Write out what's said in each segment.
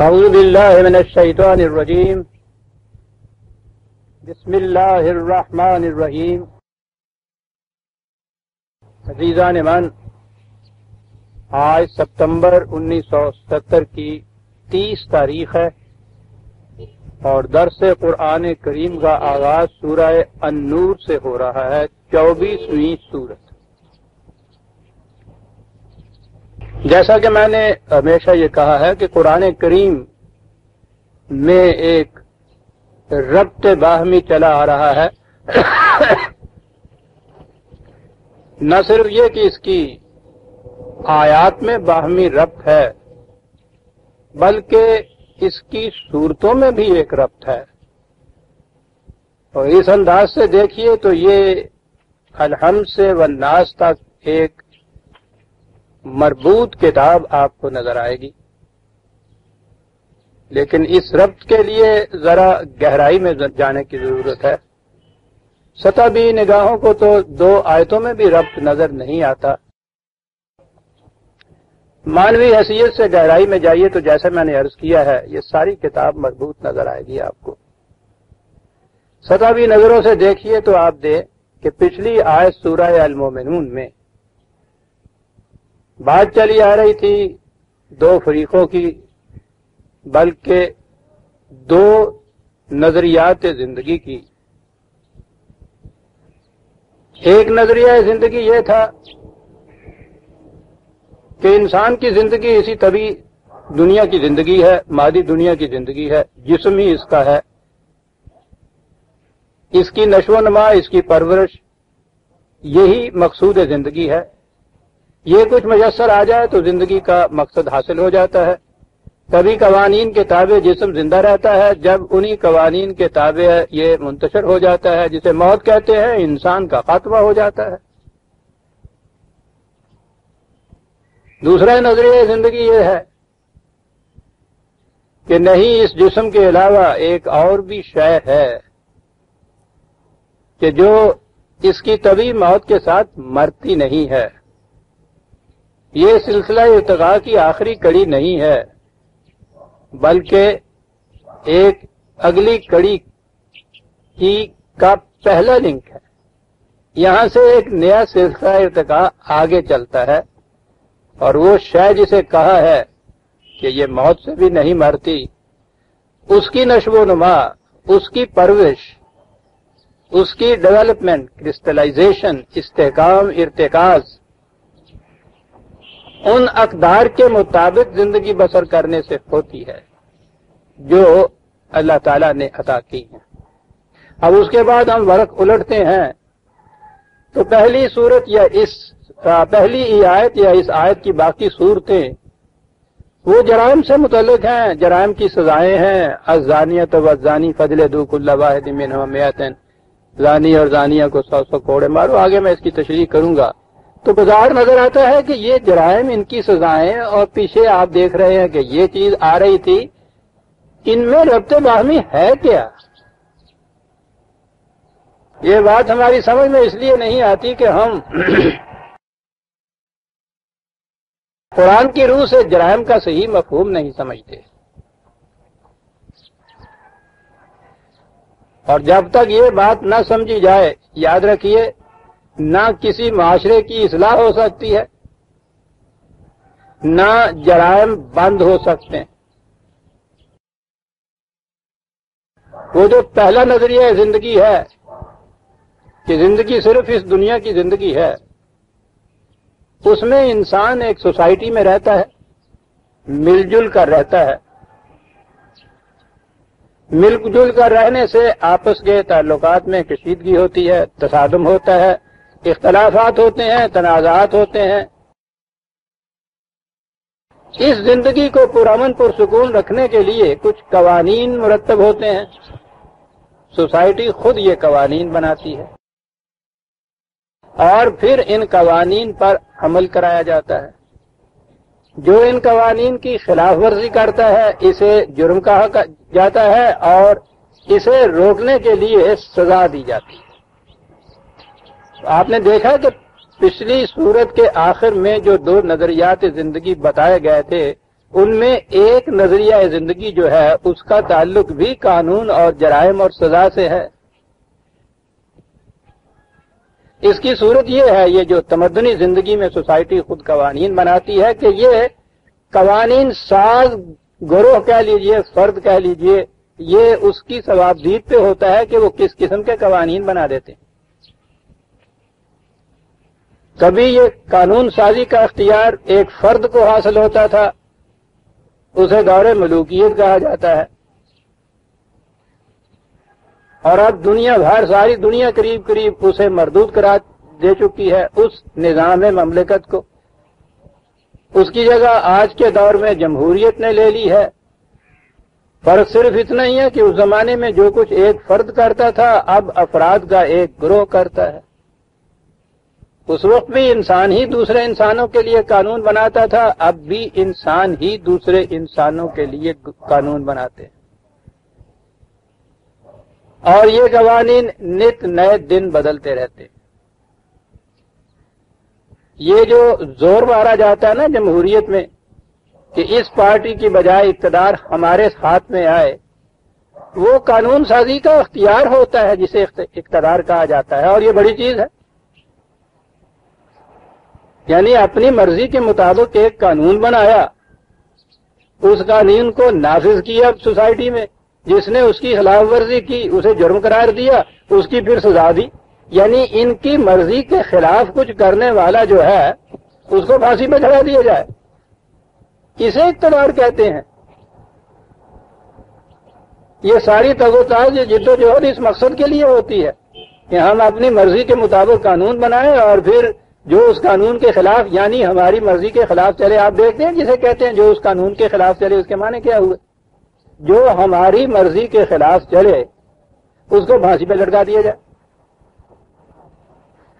اعوذ باللہ من الشیطان الرجیم بسم اللہ الرحمن الرحیم۔ عزیزان من، آج ستمبر 1970 کی 30 تاریخ ہے اور درس قرآن کریم کا آغاز سورہ النور سے ہو رہا ہے، 24ویں سورت۔ جیسا کہ میں نے ہمیشہ یہ کہا ہے کہ قرآن کریم میں ایک ربط باہمی چلا آ رہا ہے، نہ صرف یہ کہ اس کی آیات میں باہمی ربط ہے بلکہ اس کی صورتوں میں بھی ایک ربط ہے، اور اس انداز سے دیکھیے تو یہ الحمد سے والناس تک ایک مربوط کتاب آپ کو نظر آئے گی، لیکن اس ربط کے لیے ذرا گہرائی میں جانے کی ضرورت ہے۔ سطحی نگاہوں کو تو 2 آیتوں میں بھی ربط نظر نہیں آتا، مانوی حیثیت سے گہرائی میں جائیے تو جیسے میں نے عرض کیا ہے یہ ساری کتاب مربوط نظر آئے گی آپ کو۔ سطحی نظروں سے دیکھیے تو آپ دیں کہ پچھلی آیت سورہ المومنون میں بات چلی آ رہی تھی 2 فریقوں کی، بلکہ 2 نظریات زندگی کی۔ ایک نظریہ زندگی یہ تھا کہ انسان کی زندگی اسی طبعی دنیا کی زندگی ہے، مادی دنیا کی زندگی ہے، جسم ہی اس کا ہے، اس کی نشو و نما، اس کی پرورش، یہی مقصود زندگی ہے۔ یہ کچھ میسر آ جائے تو زندگی کا مقصد حاصل ہو جاتا ہے۔ کبھی قوانین کے تابع جسم زندہ رہتا ہے، جب انہی قوانین کے تابع یہ منتشر ہو جاتا ہے جسے موت کہتے ہیں، انسان کا خاتمہ ہو جاتا ہے۔ دوسرا نظریہ زندگی یہ ہے کہ نہیں، اس جسم کے علاوہ ایک اور بھی شے ہے کہ جو اس کی طبعی موت کے ساتھ مرتی نہیں ہے۔ یہ سلسلہ ارتقاء کی آخری کڑی نہیں ہے بلکہ ایک اگلی کڑی کا پہلا لنک ہے۔ یہاں سے ایک نیا سلسلہ ارتقاء آگے چلتا ہے، اور وہ شے جسے کہا ہے کہ یہ موت سے بھی نہیں مرتی، اس کی نشو و نما، اس کی پرورش، اس کی ڈیولپمنٹ، کرسٹلائزیشن، استحکام، ارتکاز ان اقدار کے مطابق زندگی بسر کرنے سے ہوتی ہے جو اللہ تعالیٰ نے عطا کی ہیں۔ اب اس کے بعد ہم ورق الٹتے ہیں تو پہلی صورت یا پہلی آیت یا اس آیت کی باقی صورتیں وہ جرائم سے متعلق ہیں، جرائم کی سزائیں ہیں۔ الزانیۃ والزانی فاجلدوا کل واحد منہما 100، زانی اور زانیہ کو 100 کوڑے مارو۔ آگے میں اس کی تشریح کروں گا۔ تو بظاہر نظر آتا ہے کہ یہ جرائم، ان کی سزائیں، اور پیچھے آپ دیکھ رہے ہیں کہ یہ چیز آ رہی تھی، ان میں ربط باہمی ہے کیا؟ یہ بات ہماری سمجھ میں اس لیے نہیں آتی کہ ہم قرآن کی روح سے جرائم کا صحیح مفہوم نہیں سمجھتے، اور جب تک یہ بات نہ سمجھی جائے، یاد رکھیے، نہ کسی معاشرے کی اصلاح ہو سکتی ہے، نہ جرائم بند ہو سکتے ہیں۔ وہ جو پہلا نظریہ زندگی ہے کہ زندگی صرف اس دنیا کی زندگی ہے، اس میں انسان ایک سوسائٹی میں رہتا ہے، مل جل کر رہتا ہے۔ مل جل کر رہنے سے آپس کے تعلقات میں کشیدگی ہوتی ہے، تصادم ہوتا ہے، اختلافات ہوتے ہیں، تنازعات ہوتے ہیں۔ اس زندگی کو پرامن پرسکون رکھنے کے لیے کچھ قوانین مرتب ہوتے ہیں، سوسائٹی خود یہ قوانین بناتی ہے، اور پھر ان قوانین پر عمل کرایا جاتا ہے۔ جو ان قوانین کی خلاف ورزی کرتا ہے اسے جرم کہا جاتا ہے، اور اسے روکنے کے لیے سزا دی جاتی ہے۔ آپ نے دیکھا کہ پچھلی صورت کے آخر میں جو 2 نظریات زندگی بتائے گئے تھے ان میں ایک نظریہ زندگی جو ہے اس کا تعلق بھی قانون اور جرائم اور سزا سے ہے۔ اس کی صورت یہ ہے، یہ جو تمدنی زندگی میں سوسائٹی خود قوانین بناتی ہے، کہ یہ قوانین ساز گروہ کہہ لیجئے، فرد کہہ لیجئے، یہ اس کی ثوابدید پہ ہوتا ہے کہ وہ کس قسم کے قوانین بنا دیتے ہیں۔ کبھی یہ قانون سازی کا اختیار ایک فرد کو حاصل ہوتا تھا، اسے دور ملوکیت کہا جاتا ہے، اور اب دنیا بھر، ساری دنیا قریب قریب اسے مردود قرار دے چکی ہے اس نظام مملکت کو۔ اس کی جگہ آج کے دور میں جمہوریت نے لے لی ہے۔ فرق صرف اتنا ہی ہے کہ اس زمانے میں جو کچھ ایک فرد کرتا تھا اب افراد کا ایک گروہ کرتا ہے۔ اس وقت بھی انسان ہی دوسرے انسانوں کے لیے قانون بناتا تھا، اب بھی انسان ہی دوسرے انسانوں کے لیے قانون بناتے ہیں، اور یہ قوانین نت نئے دن بدلتے رہتے ہیں۔ یہ جو زور مارا جاتا ہے نا جمہوریت میں کہ اس پارٹی کی بجائے اقتدار ہمارے ہاتھ میں آئے، وہ قانون سازی کا اختیار ہوتا ہے جسے اقتدار کہا جاتا ہے، اور یہ بڑی چیز ہے۔ یعنی اپنی مرضی کے مطابق ایک قانون بنایا، اس قانون کو نافذ کیا سوسائٹی میں، جس نے اس کی خلاف ورزی کی اسے جرم قرار دیا، اس کی پھر سزا دی۔ یعنی ان کی مرضی کے خلاف کچھ کرنے والا جو ہے اس کو پھانسی پہ چڑھا دیا جائے، اسے اقتدار کہتے ہیں۔ یہ ساری تگوتاز، یہ جدوجہد اس مقصد کے لیے ہوتی ہے کہ ہم اپنی مرضی کے مطابق قانون بنائیں، اور پھر جو اس قانون کے خلاف، یعنی ہماری مرضی کے خلاف چلے، آپ دیکھتے ہیں جسے کہتے ہیں جو اس قانون کے خلاف چلے، اس کے معنی کیا ہوئے؟ جو ہماری مرضی کے خلاف چلے اس کو پھانسی پہ لٹکا دیا جائے۔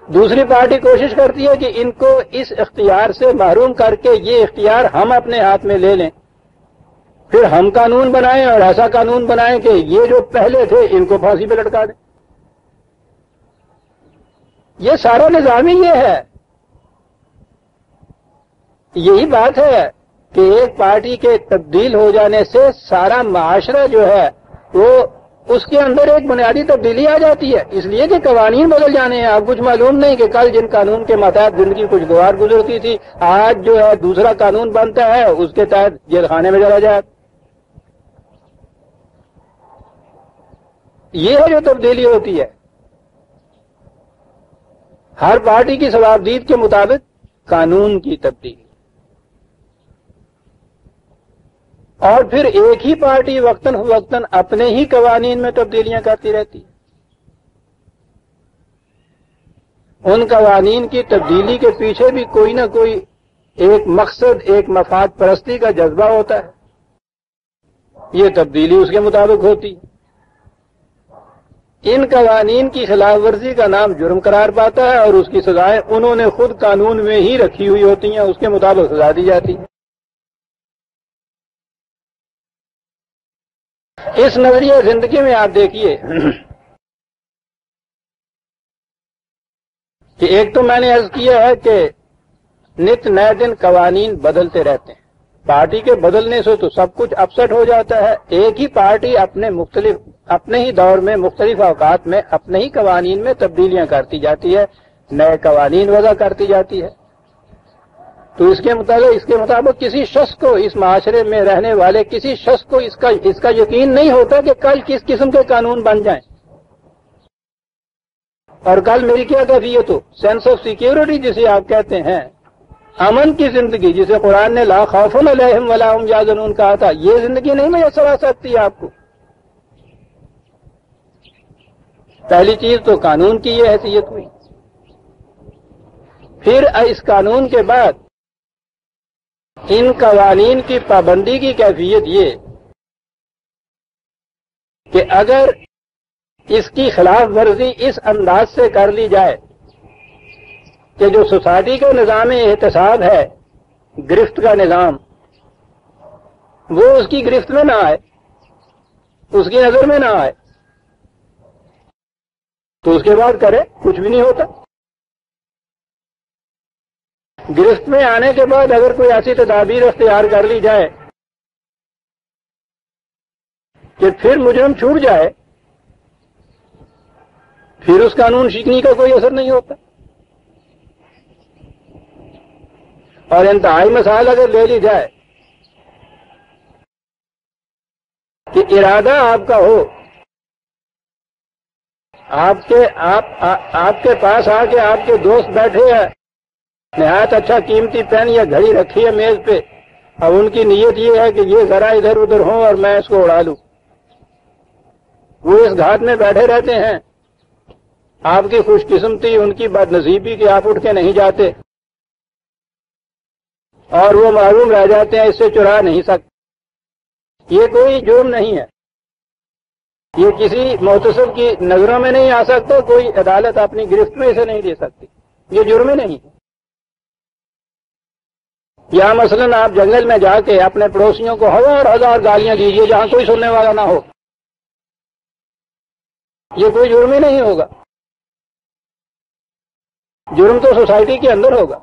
دوسری پارٹی کوشش کرتی ہے کہ ان کو اس اختیار سے محروم کر کے یہ اختیار ہم اپنے ہاتھ میں لے لیں، پھر ہم قانون بنائیں اور ایسا قانون بنائیں کہ یہ جو پہلے تھے ان کو پھانسی پہ لٹکا دیں۔ یہ سارا نظام ہی یہ ہے۔ یہی بات ہے کہ ایک پارٹی کے تبدیل ہو جانے سے سارا معاشرہ جو ہے وہ اس کے اندر ایک بنیادی تبدیلی آ جاتی ہے، اس لیے کہ قوانین بدل جانے ہیں۔ اب کچھ معلوم نہیں کہ کل جن قانون کے ماتحت زندگی کچھ گوار گزرتی تھی، آج جو ہے دوسرا قانون بنتا ہے، اس کے تحت جیل خانے میں چلا جائے۔ یہ ہے جو تبدیلی ہوتی ہے، ہر پارٹی کی ثوابدید کے مطابق قانون کی تبدیلی، اور پھر ایک ہی پارٹی وقتاً فوقتاً اپنے ہی قوانین میں تبدیلیاں کرتی رہتی۔ ان قوانین کی تبدیلی کے پیچھے بھی کوئی نہ کوئی ایک مقصد، ایک مفاد پرستی کا جذبہ ہوتا ہے، یہ تبدیلی اس کے مطابق ہوتی۔ ان قوانین کی خلاف ورزی کا نام جرم قرار پاتا ہے، اور اس کی سزائیں انہوں نے خود قانون میں ہی رکھی ہوئی ہوتی ہیں، اس کے مطابق سزا دی جاتی ہے۔ اس نظریہ زندگی میں آپ دیکھیے کہ ایک تو میں نے عرض کیا ہے کہ نت نئے دن قوانین بدلتے رہتے ہیں۔ پارٹی کے بدلنے سے تو سب کچھ اپسٹ ہو جاتا ہے۔ ایک ہی پارٹی اپنے ہی دور میں مختلف اوقات میں اپنے ہی قوانین میں تبدیلیاں کرتی جاتی ہے، نئے قوانین وضع کرتی جاتی ہے۔ تو اس کے مطابق کسی شخص کو، اس معاشرے میں رہنے والے کسی شخص کو اس کا یقین نہیں ہوتا کہ کل کس قسم کے قانون بن جائیں، اور کل میری کیا کیفیت ہو۔ سینس آف سیکیورٹی جسے آپ کہتے ہیں، امن کی زندگی جسے قرآن نے لا خوف علیہم ولا هم یحزنون کہا تھا، یہ زندگی نہیں میسر آ سکتی آپ کو۔ پہلی چیز تو قانون کی یہ حیثیت ہوئی، پھر اس قانون کے بعد ان قوانین کی پابندی کی کیفیت یہ کہ اگر اس کی خلاف ورزی اس انداز سے کر لی جائے کہ جو سوسائٹی کا نظام احتساب ہے، گرفت کا نظام، وہ اس کی گرفت میں نہ آئے، اس کی نظر میں نہ آئے، تو اس کے بعد کرے کچھ بھی نہیں ہوتا۔ گرفت میں آنے کے بعد اگر کوئی ایسی تدابیر اختیار کر لی جائے کہ پھر مجرم چھوٹ جائے، پھر اس قانون شکنی کا کوئی اثر نہیں ہوتا. اور انتہائی مسائل اگر لے لی جائے کہ ارادہ آپ کا ہو، آپ کے پاس آ کے آپ کے دوست بیٹھے ہیں، نہایت اچھا قیمتی پین یا گھڑی رکھی ہے میز پہ، اب ان کی نیت یہ ہے کہ یہ ذرا ادھر ادھر ہوں اور میں اس کو اڑا لوں. وہ اس گھاٹ میں بیٹھے رہتے ہیں، آپ کی خوش قسمتی ان کی بد نصیبی کہ آپ اٹھ کے نہیں جاتے، اور وہ معلوم رہ جاتے ہیں، اس سے چرا نہیں سکتے. یہ کوئی جرم نہیں ہے، یہ کسی محتسب کی نظروں میں نہیں آ سکتا، کوئی عدالت اپنی گرفت میں اسے نہیں دے سکتی، یہ جرم ہی نہیں ہے. یا مثلاً آپ جنگل میں جا کے اپنے پڑوسیوں کو ہزار گالیاں دیجیے جہاں کوئی سننے والا نہ ہو، یہ کوئی جرم ہی نہیں ہوگا. جرم تو سوسائٹی کے اندر ہوگا.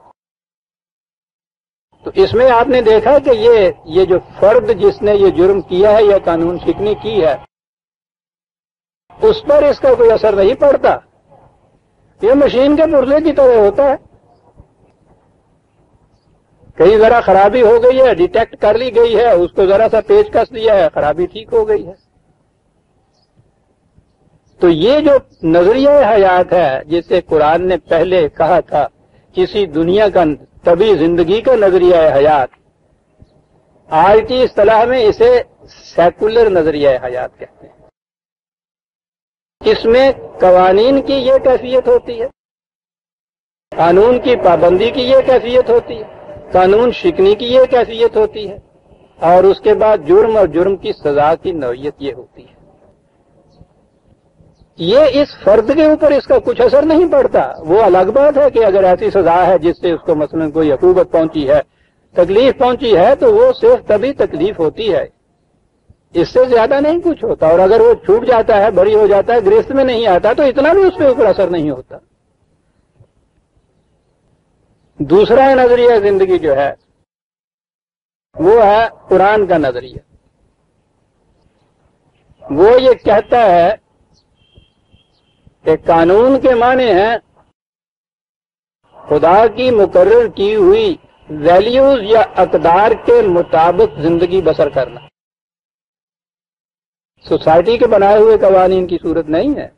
تو اس میں آپ نے دیکھا کہ یہ جو فرد جس نے یہ جرم کیا ہے یا قانون شکنی کی ہے، اس پر اس کا کوئی اثر نہیں پڑتا. یہ مشین کے پرزے کی طرح ہوتا ہے، کہیں ذرا خرابی ہو گئی ہے، ڈیٹیکٹ کر لی گئی ہے، اس کو ذرا سا پیچ کس دیا ہے، خرابی ٹھیک ہو گئی ہے. تو یہ جو نظریہ حیات ہے جسے قرآن نے پہلے کہا تھا کسی دنیا کا طبی زندگی کا نظریہ حیات، آج کی اصطلاح میں اسے سیکولر نظریہ حیات کہتے ہیں. اس میں قوانین کی یہ کیفیت ہوتی ہے، قانون کی پابندی کی یہ کیفیت ہوتی ہے، قانون شکنی کی یہ کیفیت ہوتی ہے، اور اس کے بعد جرم اور جرم کی سزا کی نوعیت یہ ہوتی ہے. یہ اس فرد کے اوپر اس کا کچھ اثر نہیں پڑتا. وہ الگ بات ہے کہ اگر ایسی سزا ہے جس سے اس کو مثلا کوئی عقوبت پہنچی ہے، تکلیف پہنچی ہے، تو وہ صرف تبھی تکلیف ہوتی ہے، اس سے زیادہ نہیں کچھ ہوتا. اور اگر وہ چھوٹ جاتا ہے، بری ہو جاتا ہے، گرفت میں نہیں آتا، تو اتنا بھی اس کے اوپر اثر نہیں ہوتا. دوسرا نظریہ زندگی جو ہے وہ ہے قرآن کا نظریہ. وہ یہ کہتا ہے کہ قانون کے معنی ہیں خدا کی مقرر کی ہوئی ویلیوز یا اقدار کے مطابق زندگی بسر کرنا. سوسائٹی کے بنائے ہوئے قوانین کی صورت نہیں ہے،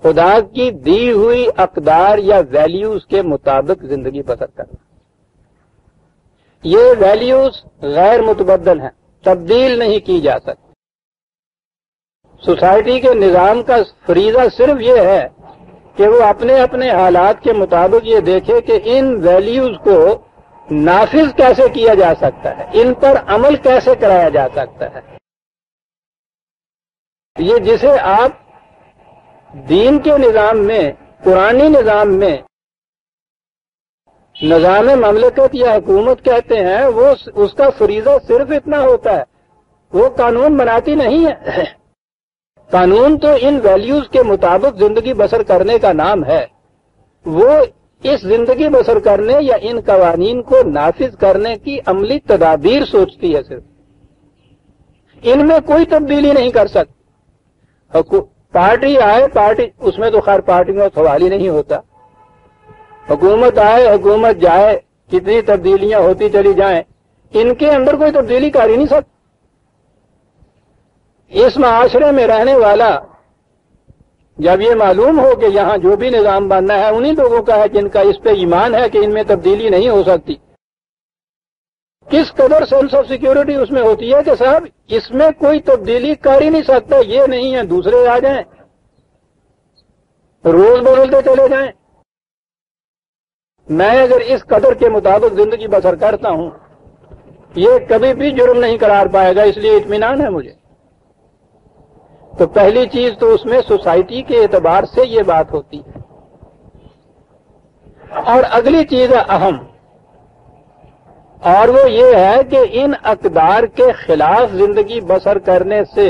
خدا کی دی ہوئی اقدار یا ویلیوز کے مطابق زندگی بسر کرنا. یہ ویلیوز غیر متبدل ہیں، تبدیل نہیں کی جا سکتی. سوسائٹی کے نظام کا فریضہ صرف یہ ہے کہ وہ اپنے اپنے حالات کے مطابق یہ دیکھے کہ ان ویلیوز کو نافذ کیسے کیا جا سکتا ہے، ان پر عمل کیسے کرایا جا سکتا ہے. یہ جسے آپ دین کے نظام میں، قرآنی نظام میں نظام مملکت یا حکومت کہتے ہیں، وہ اس کا فریضہ صرف اتنا ہوتا ہے. وہ قانون بناتی نہیں ہے، قانون تو ان ویلیوز کے مطابق زندگی بسر کرنے کا نام ہے. وہ اس زندگی بسر کرنے یا ان قوانین کو نافذ کرنے کی عملی تدابیر سوچتی ہے. صرف ان میں کوئی تبدیلی نہیں کر سکتی. پارٹی آئے، پارٹی اس میں تو خیر پارٹی میں سوال ہی نہیں ہوتا. حکومت آئے، حکومت جائے، کتنی تبدیلیاں ہوتی چلی جائیں، ان کے اندر کوئی تبدیلی کر ہی نہیں سکتی. اس معاشرے میں رہنے والا جب یہ معلوم ہو کہ یہاں جو بھی نظام بننا ہے انہی لوگوں کا ہے جن کا اس پہ ایمان ہے کہ ان میں تبدیلی نہیں ہو سکتی، کس قدر سینس آف سیکیورٹی اس میں ہوتی ہے کہ صاحب اس میں کوئی تبدیلی کر ہی نہیں سکتا، یہ نہیں ہے، دوسرے آ جائیں، روز بدلتے چلے جائیں. میں اگر اس قدر کے مطابق زندگی بسر کرتا ہوں، یہ کبھی بھی جرم نہیں قرار پائے گا، اس لیے اطمینان ہے مجھے. تو پہلی چیز تو اس میں سوسائٹی کے اعتبار سے یہ بات ہوتی ہے. اور اگلی چیز ہے اہم، اور وہ یہ ہے کہ ان اقدار کے خلاف زندگی بسر کرنے سے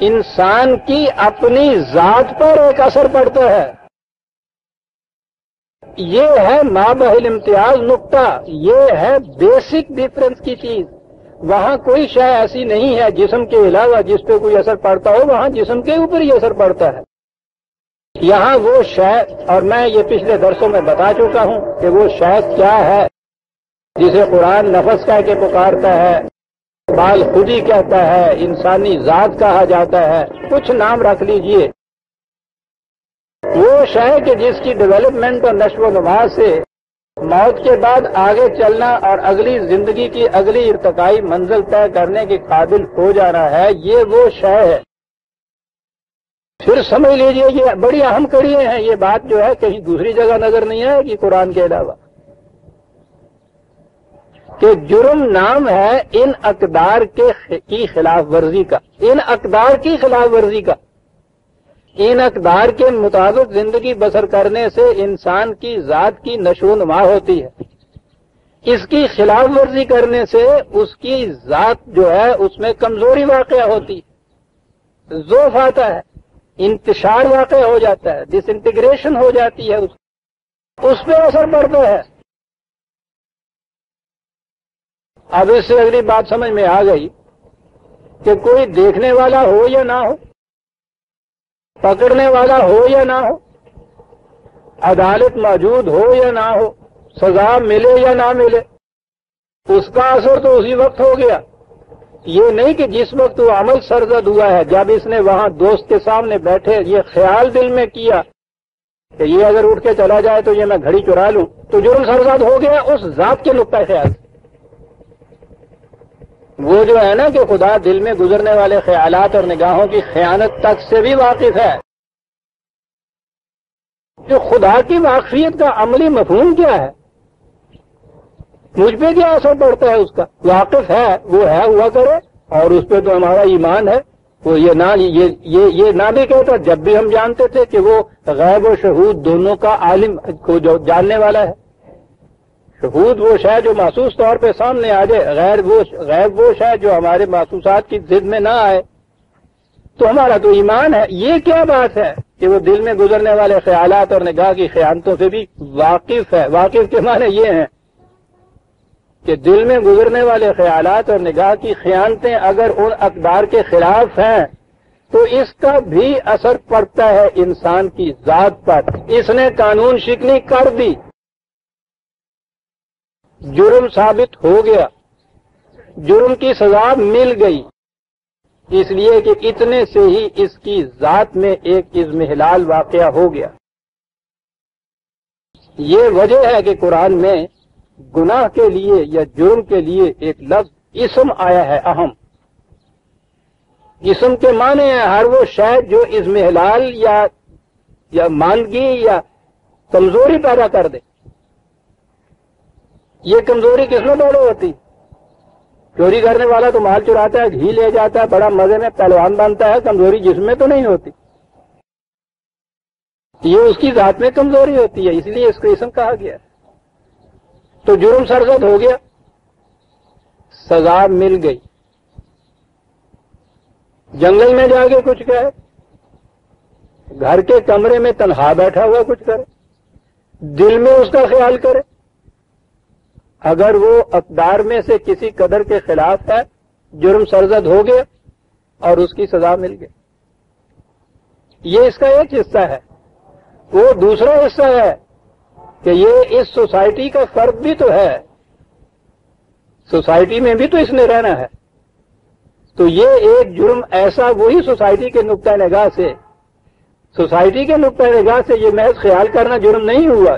انسان کی اپنی ذات پر ایک اثر پڑتا ہے. یہ ہے مابحل امتیاز نقطہ، یہ ہے بیسک ڈفرنس کی چیز. وہاں کوئی شے ایسی نہیں ہے جسم کے علاوہ جس پہ کوئی اثر پڑتا ہو، وہاں جسم کے اوپر ہی اثر پڑتا ہے۔ یہاں وہ شے، اور میں یہ پچھلے درسوں میں بتا چکا ہوں کہ وہ شے کیا ہے جسے قرآن نفس کہہ کے پکارتا ہے، بال خودی کہتا ہے، انسانی ذات کہا جاتا ہے، کچھ نام رکھ لیجئے۔ وہ شے کہ جس کی ڈیولپمنٹ اور نشو و نما سے موت کے بعد آگے چلنا اور اگلی زندگی کی اگلی ارتقائی منزل طے کرنے کے قابل ہو جانا ہے، یہ وہ شے ہے۔ پھر سمجھ لیجئے یہ بڑی اہم کڑیاں ہیں، یہ بات جو ہے کہیں دوسری جگہ نظر نہیں آئے گی قرآن کے علاوہ، کہ جرم نام ہے ان اقدار کی خلاف ورزی کا، ان اقدار کی خلاف ورزی کا۔ ان اقدار کے مطابق زندگی بسر کرنے سے انسان کی ذات کی نشو و نما ہوتی ہے، اس کی خلاف ورزی کرنے سے اس کی ذات جو ہے اس میں کمزوری واقع ہوتی ہے، ضعف آتا ہے، انتشار واقع ہو جاتا ہے، ڈس انٹیگریشن ہو جاتی ہے، اس پہ اثر پڑتا ہے۔ اب اس سے اگلی بات سمجھ میں آ گئی کہ کوئی دیکھنے والا ہو یا نہ ہو، پکڑنے والا ہو یا نہ ہو، عدالت موجود ہو یا نہ ہو، سزا ملے یا نہ ملے، اس کا اثر تو اسی وقت ہو گیا۔ یہ نہیں کہ جس وقت وہ عمل سرزد ہوا ہے، جب اس نے وہاں دوست کے سامنے بیٹھے یہ خیال دل میں کیا کہ یہ اگر اٹھ کے چلا جائے تو یہ میں گھڑی چرا لوں، تو جرم سرزد ہو گیا اس ذات کے نقطۂ خیال سے۔ وہ جو ہے نا کہ خدا دل میں گزرنے والے خیالات اور نگاہوں کی خیانت تک سے بھی واقف ہے، جو خدا کی واقفیت کا عملی مفہوم کیا ہے، مجھ پہ کیا اثر پڑتا ہے اس کا، واقف ہے، وہ ہے ہوا کرے، اور اس پہ تو ہمارا ایمان ہے۔ وہ یہ نہ بھی کہتا جب بھی ہم جانتے تھے کہ وہ غیب و شہود دونوں کا عالم کو جو جاننے والا ہے۔ شہود وہ شے جو محسوس طور پہ سامنے آ جائے، غیب وہ شے جو ہمارے محسوسات کی ضد میں نہ آئے، تو ہمارا تو ایمان ہے۔ یہ کیا بات ہے کہ وہ دل میں گزرنے والے خیالات اور نگاہ کی خیانتوں سے بھی واقف ہے۔ واقف کے معنی یہ ہیں کہ دل میں گزرنے والے خیالات اور نگاہ کی خیانتیں اگر ان اقدار کے خلاف ہیں تو اس کا بھی اثر پڑتا ہے انسان کی ذات پر۔ اس نے قانون شکنی کر دی، جرم ثابت ہو گیا، جرم کی سزا مل گئی، اس لیے کہ اتنے سے ہی اس کی ذات میں ایک اضمحلال واقعہ ہو گیا۔ یہ وجہ ہے کہ قرآن میں گناہ کے لیے یا جرم کے لیے ایک لفظ اسم آیا ہے، اہم۔ اسم کے معنی ہے ہر وہ شے جو اضمحلال یا ماندگی یا کمزوری پیدا کر دے۔ یہ کمزوری کس میں پیدا ہوتی؟ چوری کرنے والا تو مال چراتا ہے، گھی لے جاتا ہے، بڑا مزے میں پہلوان بنتا ہے، کمزوری جسم میں تو نہیں ہوتی، یہ اس کی ذات میں کمزوری ہوتی ہے، اس لیے اس کو اسم کہا گیا۔ تو جرم سرزد ہو گیا، سزا مل گئی، جنگل میں جا کے کچھ کہے، گھر کے کمرے میں تنہا بیٹھا ہوا کچھ کرے، دل میں اس کا خیال کرے، اگر وہ اقدار میں سے کسی قدر کے خلاف ہے، جرم سرزد ہو گیا اور اس کی سزا مل گئی۔ یہ اس کا ایک حصہ ہے۔ وہ دوسرا حصہ ہے کہ یہ اس سوسائٹی کا فرد بھی تو ہے، سوسائٹی میں بھی تو اس نے رہنا ہے، تو یہ ایک جرم ایسا وہی سوسائٹی کے نقطۂ نگاہ سے، سوسائٹی کے نقطۂ نگاہ سے یہ محض خیال کرنا جرم نہیں ہوا،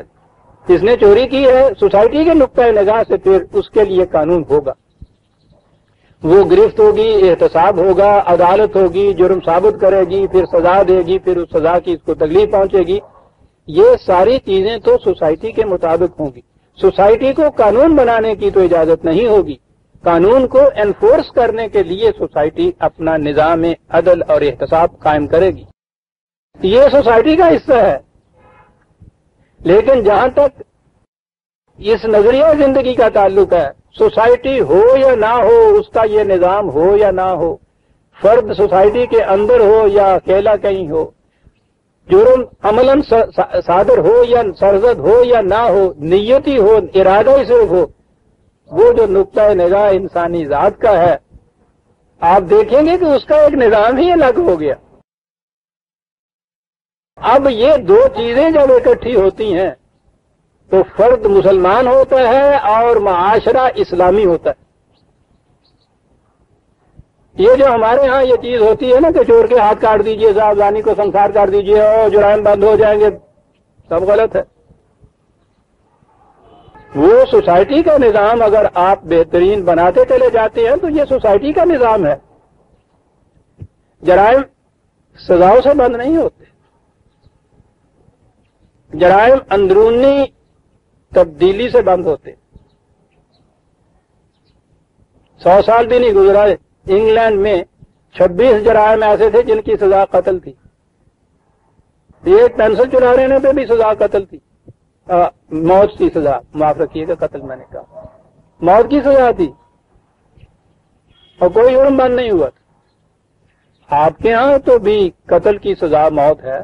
جس نے چوری کی ہے سوسائٹی کے نقطۂ نگاہ سے پھر اس کے لیے قانون ہوگا، وہ گرفت ہوگی، احتساب ہوگا، عدالت ہوگی، جرم ثابت کرے گی، پھر سزا دے گی، پھر اس سزا کی اس کو تکلیف پہنچے گی۔ یہ ساری چیزیں تو سوسائٹی کے مطابق ہوں گی۔ سوسائٹی کو قانون بنانے کی تو اجازت نہیں ہوگی، قانون کو انفورس کرنے کے لیے سوسائٹی اپنا نظام عدل اور احتساب قائم کرے گی، یہ سوسائٹی کا حصہ ہے۔ لیکن جہاں تک اس نظریہ زندگی کا تعلق ہے، سوسائٹی ہو یا نہ ہو، اس کا یہ نظام ہو یا نہ ہو، فرد سوسائٹی کے اندر ہو یا اکیلا کہیں ہو، جرم عملاً صادر ہو یا سرزد ہو یا نہ ہو، نیتی ہو، ارادہ ہی صرف ہو، وہ جو نقطہ نگاہ انسانی ذات کا ہے، آپ دیکھیں گے کہ اس کا ایک نظام ہی الگ ہو گیا۔ اب یہ دو چیزیں جب اکٹھی ہوتی ہیں تو فرد مسلمان ہوتا ہے اور معاشرہ اسلامی ہوتا ہے۔ یہ جو ہمارے ہاں یہ چیز ہوتی ہے نا کہ چور کے ہاتھ کاٹ دیجئے، صاحب زانی کو سنسار کر دیجئے اور جرائم بند ہو جائیں گے، سب غلط ہے۔ وہ سوسائٹی کا نظام اگر آپ بہترین بناتے چلے جاتے ہیں تو یہ سوسائٹی کا نظام ہے۔ جرائم سزاؤں سے بند نہیں ہوتے، جرائم اندرونی تبدیلی سے بند ہوتے۔ 100 سال بھی نہیں گزرا، انگلینڈ میں 26 جرائم ایسے تھے جن کی سزا قتل تھی۔ ایک پینسل چلا رہنے پہ بھی سزا قتل تھی، موت کی سزا، معاف رکھیے گا قتل میں نے کہا، موت کی سزا تھی اور کوئی جرم بند نہیں ہوا تھا۔ آپ کے ہاں تو بھی قتل کی سزا موت ہے،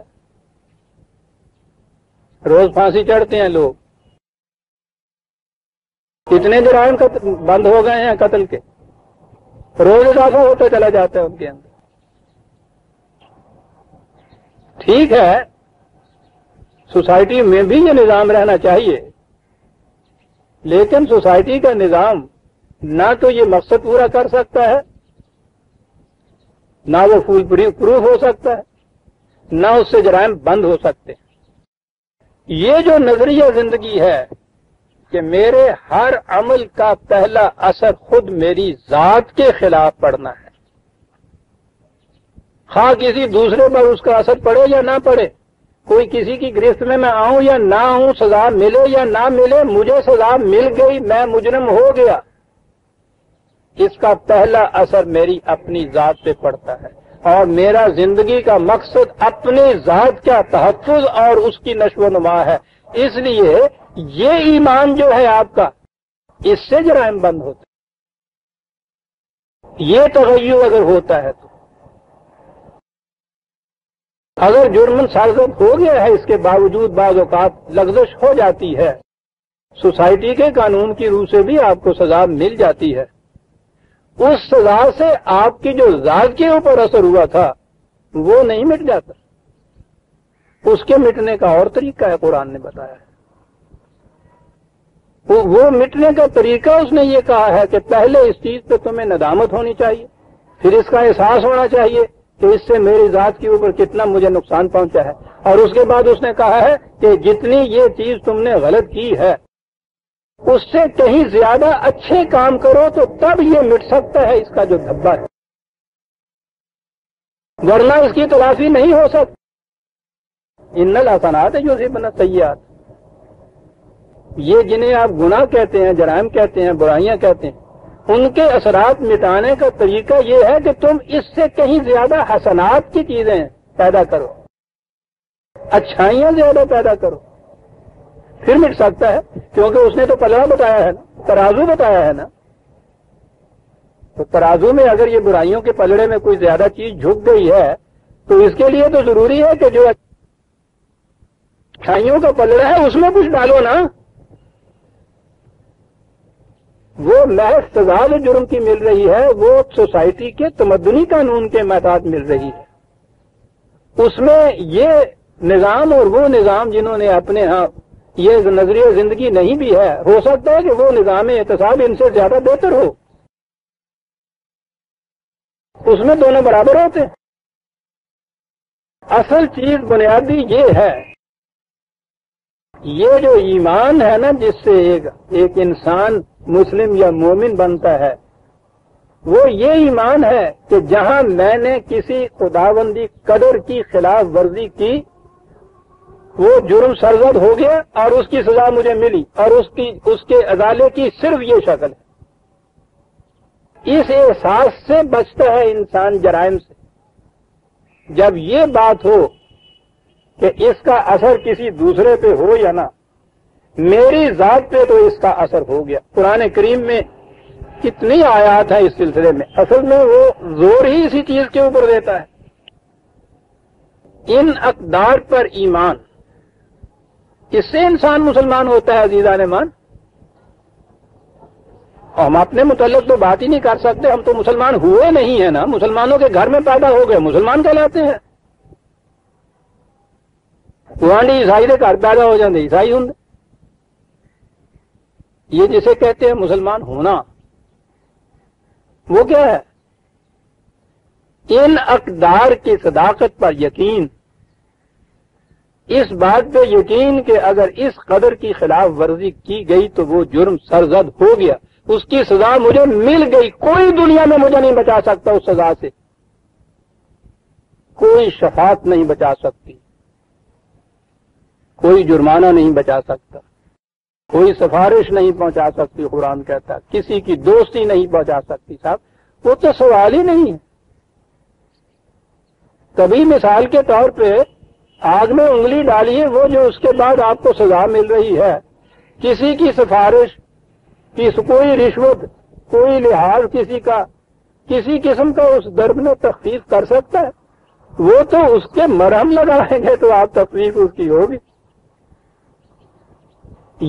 روز پھانسی چڑھتے ہیں لوگ۔ کتنے جرائم بند ہو گئے ہیں قتل کے، روز اضافہ ہوتا چلا جاتا ہے ان کے اندر۔ ٹھیک ہے، سوسائٹی میں بھی یہ نظام رہنا چاہیے، لیکن سوسائٹی کا نظام نہ تو یہ مقصد پورا کر سکتا ہے، نہ وہ فول پروف ہو سکتا ہے، نہ اس سے جرائم بند ہو سکتے۔ یہ جو نظریہ زندگی ہے کہ میرے ہر عمل کا پہلا اثر خود میری ذات کے خلاف پڑنا ہے، خواہ کسی دوسرے پر اس کا اثر پڑے یا نہ پڑے، کوئی کسی کی گرفت میں آؤں یا نہ آؤں، سزا ملے یا نہ ملے، مجھے سزا مل گئی، میں مجرم ہو گیا، اس کا پہلا اثر میری اپنی ذات پہ پڑتا ہے، اور میرا زندگی کا مقصد اپنی ذات کا تحفظ اور اس کی نشو و نما ہے۔ اس لیے یہ ایمان جو ہے آپ کا، اس سے جرائم بند ہوتے، یہ تغیر اگر ہوتا ہے تو۔ اگر جرم سرزد ہو گیا ہے، اس کے باوجود بعض اوقات لغزش ہو جاتی ہے، سوسائٹی کے قانون کی روح سے بھی آپ کو سزا مل جاتی ہے، اس سزا سے آپ کی جو ذات کے اوپر اثر ہوا تھا وہ نہیں مٹ جاتا، اس کے مٹنے کا اور طریقہ ہے، قرآن نے بتایا ہے۔ وہ مٹنے کا طریقہ اس نے یہ کہا ہے کہ پہلے اس چیز پہ تمہیں ندامت ہونی چاہیے، پھر اس کا احساس ہونا چاہیے کہ اس سے میری ذات کے اوپر کتنا مجھے نقصان پہنچا ہے، اور اس کے بعد اس نے کہا ہے کہ جتنی یہ چیز تم نے غلط کی ہے اس سے کہیں زیادہ اچھے کام کرو تو تب یہ مٹ سکتا ہے اس کا جو دھبا ہے، ورنہ اس کی تلافی نہیں ہو سکتی۔ ان الحسنات یذہبن السیئات، یہ جنہیں آپ گناہ کہتے ہیں، جرائم کہتے ہیں، برائیاں کہتے ہیں، ان کے اثرات مٹانے کا طریقہ یہ ہے کہ تم اس سے کہیں زیادہ حسنات کی چیزیں پیدا کرو، اچھائیاں زیادہ پیدا کرو، پھر مٹ سکتا ہے، کیونکہ اس نے تو پلڑا بتایا ہے نا، ترازو بتایا ہے نا۔ تو ترازو میں اگر یہ برائیوں کے پلڑے میں کوئی زیادہ چیز جھک گئی ہے تو اس کے لیے تو ضروری ہے کہ جو اچھائیوں کا پلڑا ہے اس میں کچھ ڈالو نا۔ وہ محض سزا جو جرم کی مل رہی ہے وہ سوسائٹی کے تمدنی قانون کے محتاط مل رہی ہے، اس میں یہ نظام اور وہ نظام جنہوں نے اپنے ہاں یہ نظریہ زندگی نہیں بھی ہے، ہو سکتا ہے کہ وہ نظام احتساب ان سے زیادہ بہتر ہو، اس میں دونوں برابر ہوتے ہیں۔ اصل چیز بنیادی یہ ہے، یہ جو ایمان ہے نا جس سے ایک انسان مسلم یا مومن بنتا ہے، وہ یہ ایمان ہے کہ جہاں میں نے کسی خداوندی قدر کی خلاف ورزی کی، وہ جرم سرزد ہو گیا اور اس کی سزا مجھے ملی، اور اس کے ازالے کی صرف یہ شکل ہے۔ اس احساس سے بچتا ہے انسان جرائم سے، جب یہ بات ہو کہ اس کا اثر کسی دوسرے پہ ہو یا نہ، میری ذات پہ تو اس کا اثر ہو گیا۔ قرآن کریم میں کتنی آیات ہیں اس سلسلے میں، اصل میں وہ زور ہی اسی چیز کے اوپر دیتا ہے۔ ان اقدار پر ایمان، اس سے انسان مسلمان ہوتا ہے عزیزان مان۔ ہم اپنے متعلق تو بات ہی نہیں کر سکتے، ہم تو مسلمان ہوئے نہیں ہیں نا، مسلمانوں کے گھر میں پیدا ہو گئے، مسلمان کہلاتے ہیں. گوانڈی عیسائی کے گھر پیدا ہو جاتے عیسائی ہوں. یہ جسے کہتے ہیں مسلمان ہونا، وہ کیا ہے؟ ان اقدار کی صداقت پر یقین، اس بات پہ یقین کہ اگر اس قدر کی خلاف ورزی کی گئی تو وہ جرم سرزد ہو گیا، اس کی سزا مجھے مل گئی، کوئی دنیا میں مجھے نہیں بچا سکتا اس سزا سے، کوئی شفاعت نہیں بچا سکتی، کوئی جرمانہ نہیں بچا سکتا، کوئی سفارش نہیں پہنچا سکتی. قرآن کہتا ہے کسی کی دوستی نہیں پہنچا سکتی. صاحب وہ تو سوال ہی نہیں ہے. کبھی مثال کے طور پہ آگ میں انگلی ڈالیے، وہ جو اس کے بعد آپ کو سزا مل رہی ہے، کسی کی سفارش، کوئی رشوت، کوئی لحاظ کسی کا، کسی قسم کا اس درد میں تخفیف کر سکتا ہے؟ وہ تو اس کے مرہم لگائیں گے تو آپ تخفیف اس کی ہوگی.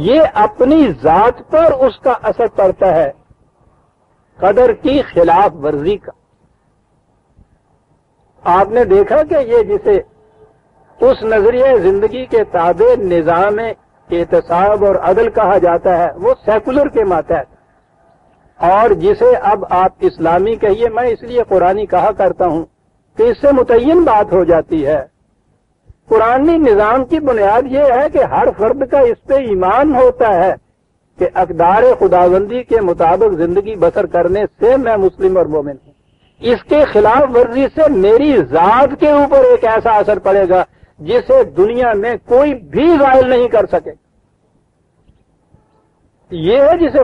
یہ اپنی ذات پر اس کا اثر پڑتا ہے قدر کی خلاف ورزی کا. آپ نے دیکھا کہ یہ جسے اس نظریہ زندگی کے تابع نظام احتساب اور عدل کہا جاتا ہے وہ سیکولر کے ماتحت، اور جسے اب آپ اسلامی کہیے، میں اس لیے قرآنی کہا کرتا ہوں کہ اس سے متعین بات ہو جاتی ہے. قرآنی نظام کی بنیاد یہ ہے کہ ہر فرد کا اس پہ ایمان ہوتا ہے کہ اقدار خداوندی کے مطابق زندگی بسر کرنے سے میں مسلم اور مومن ہوں. اس کے خلاف ورزی سے میری ذات کے اوپر ایک ایسا اثر پڑے گا جسے دنیا میں کوئی بھی زائل نہیں کر سکے. یہ ہے جسے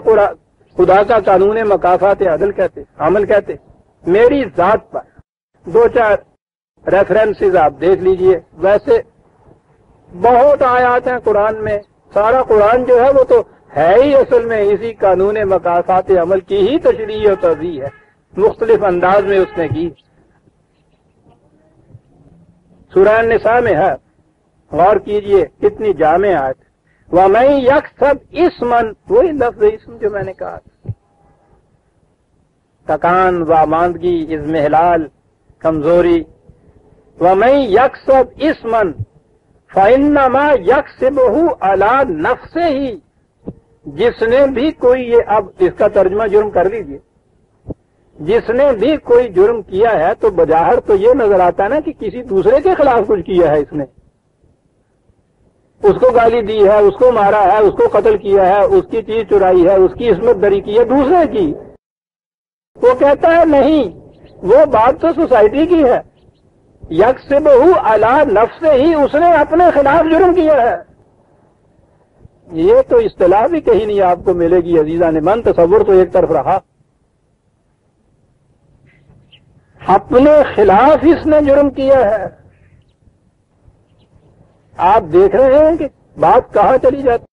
خدا کا قانون مکافات عدل کہتے، عمل کہتے. میری ذات پر دو چار ریفرنسز آپ دیکھ لیجئے. ویسے بہت آیات ہیں قرآن میں، سارا قرآن جو ہے وہ تو ہے ہی اصل میں اسی قانون مکافات عمل کی ہی تشریح و توضیح ہے، مختلف انداز میں اس نے کی. سورہ النساء میں ہے، غور کیجئے کتنی جامع آیت. وَمَن يَكْسَبْ اسْمًا، وہی لفظ اسم جو میں نے کہا، تکان، واماندگی، اضمحلال، کمزوری. وَمَن يَكْسَبْ اسْمًا فَإِنَّمَا يَكْسِبُهُ عَلَى نَفْسِهِ، جس نے بھی کوئی، یہ اب اس کا ترجمہ جرم کر لیجئے، جس نے بھی کوئی جرم کیا ہے تو بظاہر تو یہ نظر آتا ہے نا کہ کسی دوسرے کے خلاف کچھ کیا ہے. اس نے اس کو گالی دی ہے، اس کو مارا ہے، اس کو قتل کیا ہے، اس کی چیز چرائی ہے، اس کی عصمت دری کی ہے دوسرے کی. وہ کہتا ہے نہیں، وہ بات تو سوسائٹی کی ہے. یکسبہ علی نفسہ ہی، اس نے اپنے خلاف جرم کیا ہے. یہ تو اصطلاح بھی کہیں نہیں آپ کو ملے گی عزیزان من. تصور تو ایک طرف رہا، اپنے خلاف اس نے جرم کیا ہے. آپ دیکھ رہے ہیں کہ بات کہاں چلی جاتی.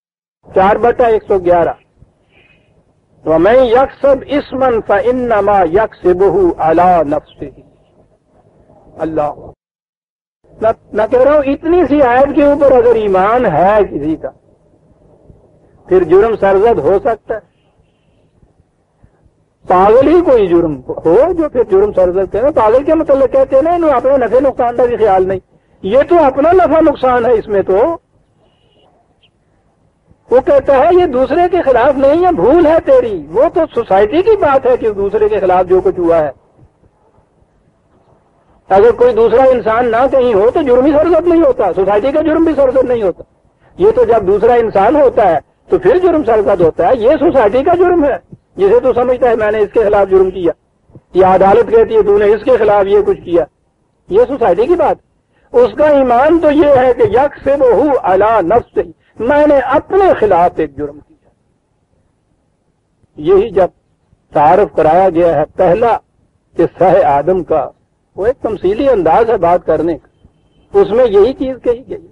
4/111 وَمَن يَكْسَبْ اسْمًا فَإِنَّمَا يَكْسِبُهُ عَلَى نَفْسِهِ. اللہ، میں کہہ رہا ہوں اتنی سی آیت کے اوپر اگر ایمان ہے کسی کا پھر جرم سرزد ہو سکتا ہے. پاگل ہی کوئی جرم ہو جو پھر جرم سرزد کرے. پاگل کے متعلق کہتے ہیں نا انہوں اپنے نفع نقصان کا بھی خیال نہیں. یہ تو اپنا نفع نقصان ہے اس میں. تو وہ کہتا ہے یہ دوسرے کے خلاف نہیں ہے، بھول ہے تیری. وہ تو سوسائٹی کی بات ہے کہ دوسرے کے خلاف جو کچھ ہوا ہے. اگر کوئی دوسرا انسان نہ کہیں ہو تو جرم ہی سرزد نہیں ہوتا، سوسائٹی کا جرم بھی سرزد نہیں ہوتا. یہ تو جب دوسرا انسان ہوتا ہے تو پھر جرم سرزد ہوتا ہے. یہ سوسائٹی کا جرم ہے جسے تو سمجھتا ہے میں نے اس کے خلاف جرم کیا، یا عدالت کہتی ہے تو نے اس کے خلاف یہ کچھ کیا. یہ سوسائٹی کی بات. اس کا ایمان تو یہ ہے کہ یکسبہ علی نفسہ، میں نے اپنے خلاف ایک جرم کیا. یہی جب تعارف کرایا گیا ہے پہلا قصہ آدم کا، وہ ایک تمثیلی انداز ہے بات کرنے کا، اس میں یہی چیز کہی گئی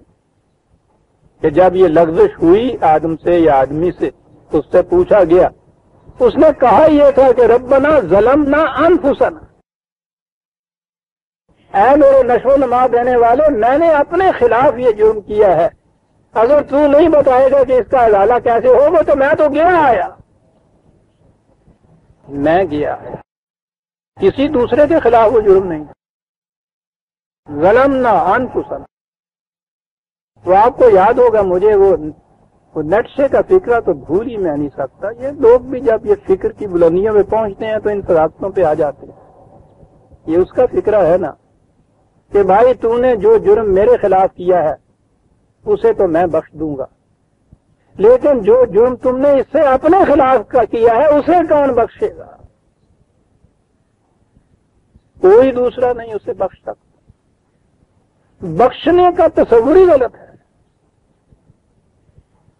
کہ جب یہ لغزش ہوئی آدم سے یا آدمی سے، اس سے پوچھا گیا، اس نے کہا یہ تھا کہ ربنا ظلمنا انفسنا، اے میرے نشو و نما دینے والے، میں نے اپنے خلاف یہ جرم کیا ہے. اگر تو نہیں بتائے گا کہ اس کا ازالہ کیسے ہوگا تو میں تو گیا آیا. میں کیا ہے، کسی دوسرے کے خلاف وہ جرم نہیں، ظلمنا انفسنا۔ تو آپ کو یاد ہوگا، مجھے وہ نٹشے کا فکرہ تو بھول ہی میں نہیں سکتا۔ یہ لوگ بھی جب یہ فکر کی بلندیوں پہ پہنچتے ہیں تو ان صداقتوں پہ آ جاتے ہیں۔ یہ اس کا فکرہ ہے نا کہ بھائی تو نے جو جرم میرے خلاف کیا ہے اسے تو میں بخش دوں گا، لیکن جو جرم تم نے اس سے اپنے خلاف کا کیا ہے اسے کون بخشے گا؟ کوئی دوسرا نہیں اسے بخش سکتا۔ بخشنے کا تصور ہی غلط ہے۔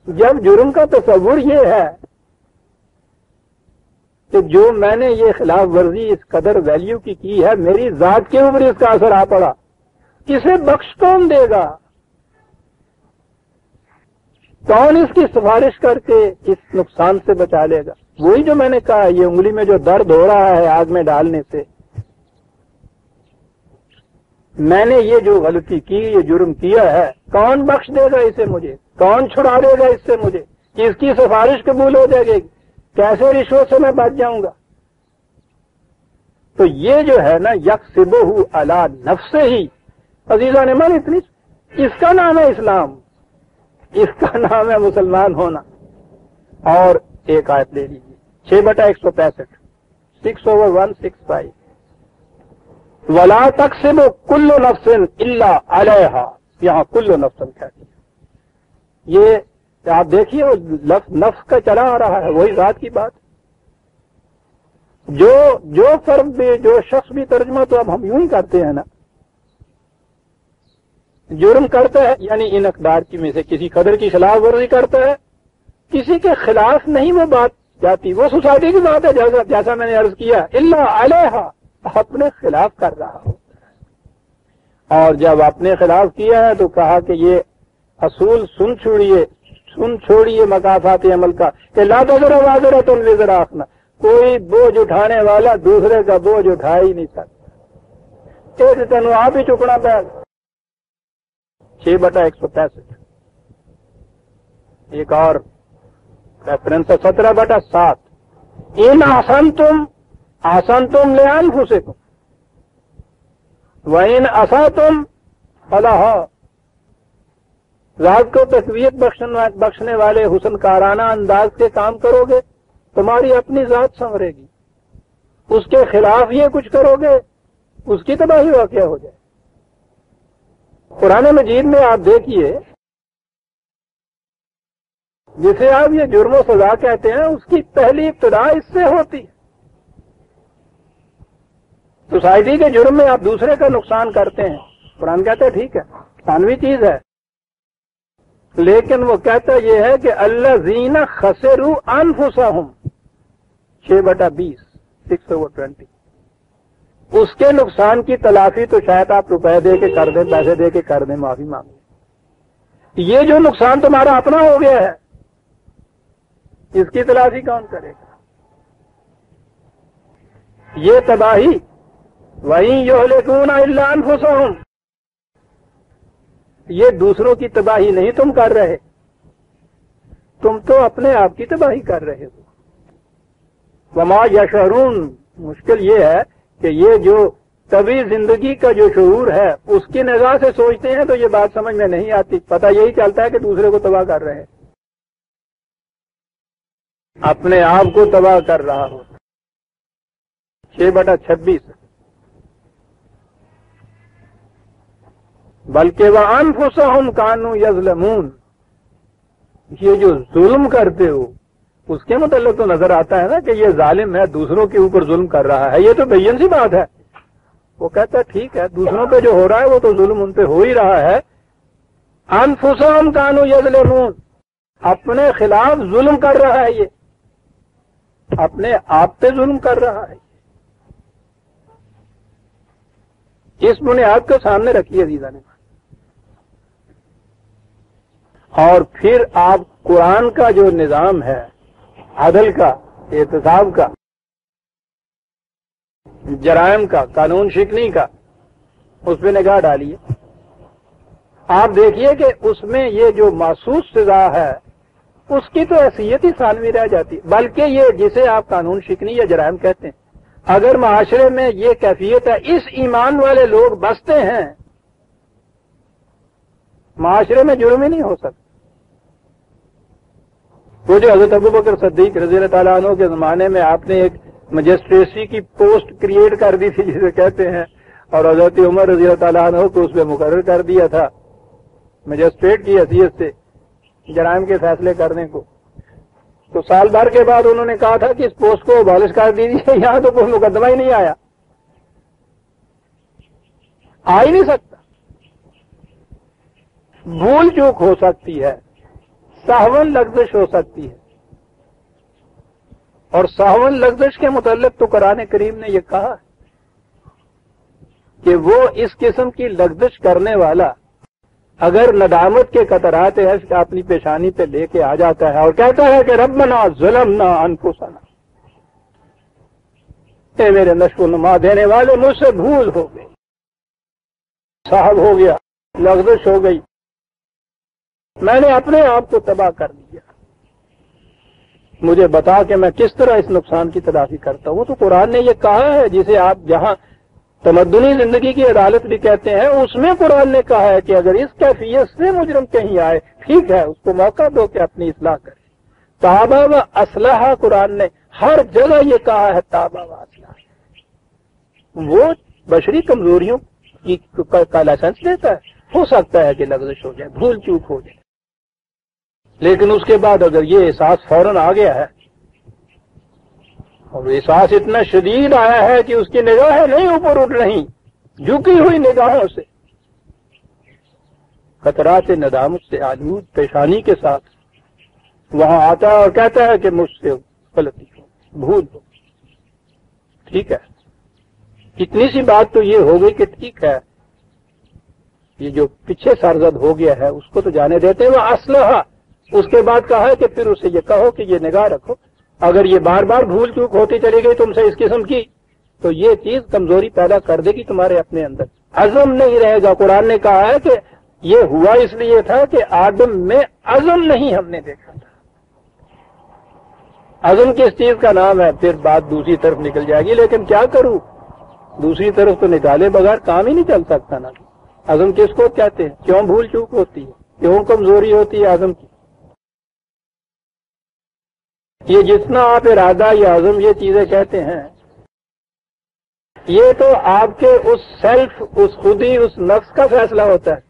جب جرم کا تصور یہ ہے کہ جو میں نے یہ خلاف ورزی اس قدر ویلیو کی ہے، میری ذات کے اوپر اس کا اثر آ پڑا، اسے بخش کون دے گا؟ کون اس کی سفارش کر کے اس نقصان سے بچا لے گا؟ وہی جو میں نے کہا، یہ انگلی میں جو درد ہو رہا ہے آگ میں ڈالنے سے، میں نے یہ جو غلطی کی، یہ جرم کیا ہے، کون بخش دے گا اسے مجھے؟ کون چھڑا دے گا اس سے مجھے؟ اس کی سفارش قبول ہو جائے گی؟ کیسے رشوت سے میں بچ جاؤں گا؟ تو یہ جو ہے نا یکسبہ علی نفسہ ہی، عزیزان من، اتنی اس کا نام ہے اسلام، اس کا نام ہے مسلمان ہونا۔ اور ایک آیت لے لیجیے 6/165، 6/165، ولا تکسب کل نفس الا علیہا، یہاں کل نفس کہتی ہے۔ یہ آپ دیکھیے وہ لفظ نفس کا چلا آ رہا ہے، وہی ذات کی بات۔ جو فرد بھی، جو شخص بھی ترجمہ تو اب ہم یوں ہی کرتے ہیں نا، جرم کرتا ہے یعنی ان اقدار کی میں سے کسی قدر کی خلاف ورزی کرتا ہے، کسی کے خلاف نہیں وہ بات جاتی، وہ سوسائٹی کی بات ہے، جیسا میں نے عرض کیا، الا علیہا، اپنے خلاف کر رہا ہوتا ہے۔ اور جب اپنے خلاف کیا ہے تو کہا کہ یہ اصول سن چھوڑیے مقافات عمل کا، کہ لا تزر وازرۃ وزر اخرى، کوئی بوجھ اٹھانے والا دوسرے کا بوجھ اٹھا ہی نہیں سکتا، ایک تینوں آپ ہی چکنا پڑے۔ 6/165، ایک اور ریفرنس ہے 17/7، ان احسنتم لانفسکم وان اسأتم فلہا، ذات کو تقویت بخشنے والے حسن کارانہ انداز کے کام کرو گے، تمہاری اپنی ذات سنورے گی، اس کے خلاف یہ کچھ کرو گے اس کی تباہی واقع ہو جائے۔ قرآن مجید میں آپ دیکھیے، جسے آپ یہ جرم و سزا کہتے ہیں، اس کی پہلی ابتدا اس سے ہوتی ہے۔ سوسائٹی کے جرم میں آپ دوسرے کا نقصان کرتے ہیں، قرآن کہتا ہے ٹھیک ہے، ثانوی چیز ہے، لیکن وہ کہتا یہ ہے کہ الذین خسروا انفسہم، 6/20، 6/20، اس کے نقصان کی تلافی تو شاید آپ روپے دے کے کر دیں، پیسے دے کے کر دیں، معافی مانگیں۔ یہ جو نقصان تمہارا اپنا ہو گیا ہے، اس کی تلافی کون کرے گا؟ یہ تباہی وَإِن يُهْلِكُونَ إِلَّا أَنفُسَهُمْ، یہ دوسروں کی تباہی نہیں تم کر رہے، تم تو اپنے آپ کی تباہی کر رہے ہو۔ وَمَا يَشْعُرُونَ، مشکل یہ ہے کہ یہ جو طبی زندگی کا جو شعور ہے اس کی نگاہ سے سوچتے ہیں تو یہ بات سمجھ میں نہیں آتی، پتہ یہی چلتا ہے کہ دوسرے کو تباہ کر رہے ہیں، اپنے آپ کو تباہ کر رہا ہو۔ 6/26، بلکہ وَأَنفُسَهُمْ كَانُوا يَظْلِمُونَ، یہ جو ظلم کرتے ہو اس کے متعلق تو نظر آتا ہے نا کہ یہ ظالم ہے، دوسروں کے اوپر ظلم کر رہا ہے، یہ تو بین سی بات ہے۔ وہ کہتا ہے ٹھیک ہے، دوسروں پہ جو ہو رہا ہے وہ تو ظلم ان پہ ہو ہی رہا ہے۔ انفسہم کانوا یظلمون، اپنے خلاف ظلم کر رہا ہے، یہ اپنے آپ پہ ظلم کر رہا ہے۔ اس بنیاد کو سامنے رکھیے عزیزان، اور پھر آپ قرآن کا جو نظام ہے عدل کا، احتساب کا، جرائم کا، قانون شکنی کا، اس پہ نگاہ ڈالیے۔ آپ دیکھیے کہ اس میں یہ جو محسوس سزا ہے اس کی تو حیثیت ہی ثانوی رہ جاتی ہے. بلکہ یہ جسے آپ قانون شکنی یا جرائم کہتے ہیں، اگر معاشرے میں یہ کیفیت ہے، اس ایمان والے لوگ بستے ہیں، معاشرے میں جرم ہی نہیں ہو سکتا. وہ جو حضرت ابوبکر صدیق رضی اللہ تعالیٰ عنہ کے زمانے میں آپ نے ایک مجسٹریسی کی پوسٹ کریٹ کر دی تھی جسے کہتے ہیں، اور حضرت عمر رضی اللہ تعالیٰ عنہ کو اس پہ مقرر کر دیا تھا مجسٹریٹ کی حیثیت سے جرائم کے فیصلے کرنے کو، تو سال بھر کے بعد انہوں نے کہا تھا کہ اس پوسٹ کو ابالش کر دیجیے، یہاں تو کوئی مقدمہ ہی نہیں آیا، آ ہی نہیں سکتا. بھول چوک ہو سکتی ہے، سہون لغزش ہو سکتی ہے، اور سہون لغزش کے متعلق تو قرآن کریم نے یہ کہا کہ وہ اس قسم کی لغزش کرنے والا اگر ندامت کے قطرات اپنی پیشانی پہ لے کے آ جاتا ہے اور کہتا ہے کہ ربنا ظلمنا انفسنا، اے میرے نشو و نما دینے والے مجھ سے بھول ہو گئی، صاحب ہو گیا، لغزش ہو گئی، میں نے اپنے آپ کو تباہ کر دیا، مجھے بتا کہ میں کس طرح اس نقصان کی تلافی کرتا ہوں. تو قرآن نے یہ کہا ہے، جسے آپ جہاں تمدنی زندگی کی عدالت بھی کہتے ہیں، اس میں قرآن نے کہا ہے کہ اگر اس کیفیت سے مجرم کہیں آئے، ٹھیک ہے، اس کو موقع دو کہ اپنی اصلاح کرے. تابہ و اصلاح قرآن نے ہر جگہ یہ کہا ہے، تابہ و اصلاح. وہ بشری کمزوریوں کا لائسنس دیتا ہے. ہو سکتا ہے کہ لغزش ہو جائے، بھول چوک ہو جائے، لیکن اس کے بعد اگر یہ احساس فوراً آ گیا ہے اور احساس اتنا شدید آیا ہے کہ اس کی نگاہیں نہیں اوپر اٹھ رہی، جھکی ہوئی نگاہوں سے قطرات ندامت سے آلود پیشانی کے ساتھ وہاں آتا ہے اور کہتا ہے کہ مجھ سے غلطی ہو، بھول ہو. ٹھیک ہے، اتنی سی بات تو یہ ہو گئی کہ ٹھیک ہے، یہ جو پیچھے سرزد ہو گیا ہے اس کو تو جانے دیتے ہیں. وہ اسلحہ اس کے بعد کہا ہے کہ پھر اسے یہ کہو کہ یہ نگاہ رکھو، اگر یہ بار بار بھول چوک ہوتی چلی گئی تم سے اس قسم کی، تو یہ چیز کمزوری پیدا کر دے گی تمہارے اپنے اندر، عزم نہیں رہے گا. قرآن نے کہا ہے کہ یہ ہوا اس لیے تھا کہ آدم میں عزم نہیں ہم نے دیکھا تھا. عزم کس چیز کا نام ہے؟ پھر بات دوسری طرف نکل جائے گی، لیکن کیا کروں، دوسری طرف تو نکالے بغیر کام ہی نہیں چل سکتا نا. عزم کس کو کہتے ہیں؟ کیوں بھول چوک ہوتی ہے، کیوں کمزوری ہوتی ہے عزم کی؟ یہ جتنا آپ ارادہ یا عزم یہ چیزیں کہتے ہیں، یہ تو آپ کے اس سیلف، اس خودی، اس نفس کا فیصلہ ہوتا ہے.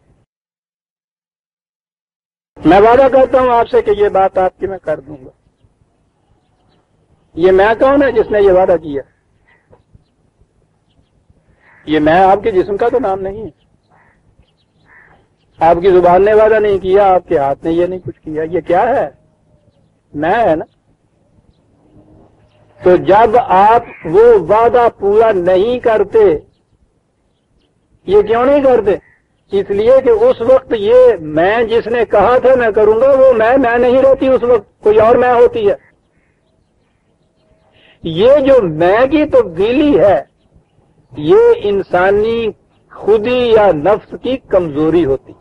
میں وعدہ کرتا ہوں آپ سے کہ یہ بات آپ کی میں کر دوں گا. یہ میں کون ہے جس نے یہ وعدہ کیا؟ یہ میں آپ کے جسم کا تو نام نہیں ہے. آپ کی زبان نے وعدہ نہیں کیا، آپ کے ہاتھ نے یہ نہیں کچھ کیا. یہ کیا ہے؟ میں ہے نا. تو جب آپ وہ وعدہ پورا نہیں کرتے، یہ کیوں نہیں کرتے؟ اس لیے کہ اس وقت یہ میں جس نے کہا تھا میں کروں گا، وہ میں نہیں رہتی، اس وقت کوئی اور میں ہوتی ہے. یہ جو میں کی تبدیلی ہے، یہ انسانی خودی یا نفس کی کمزوری ہوتی.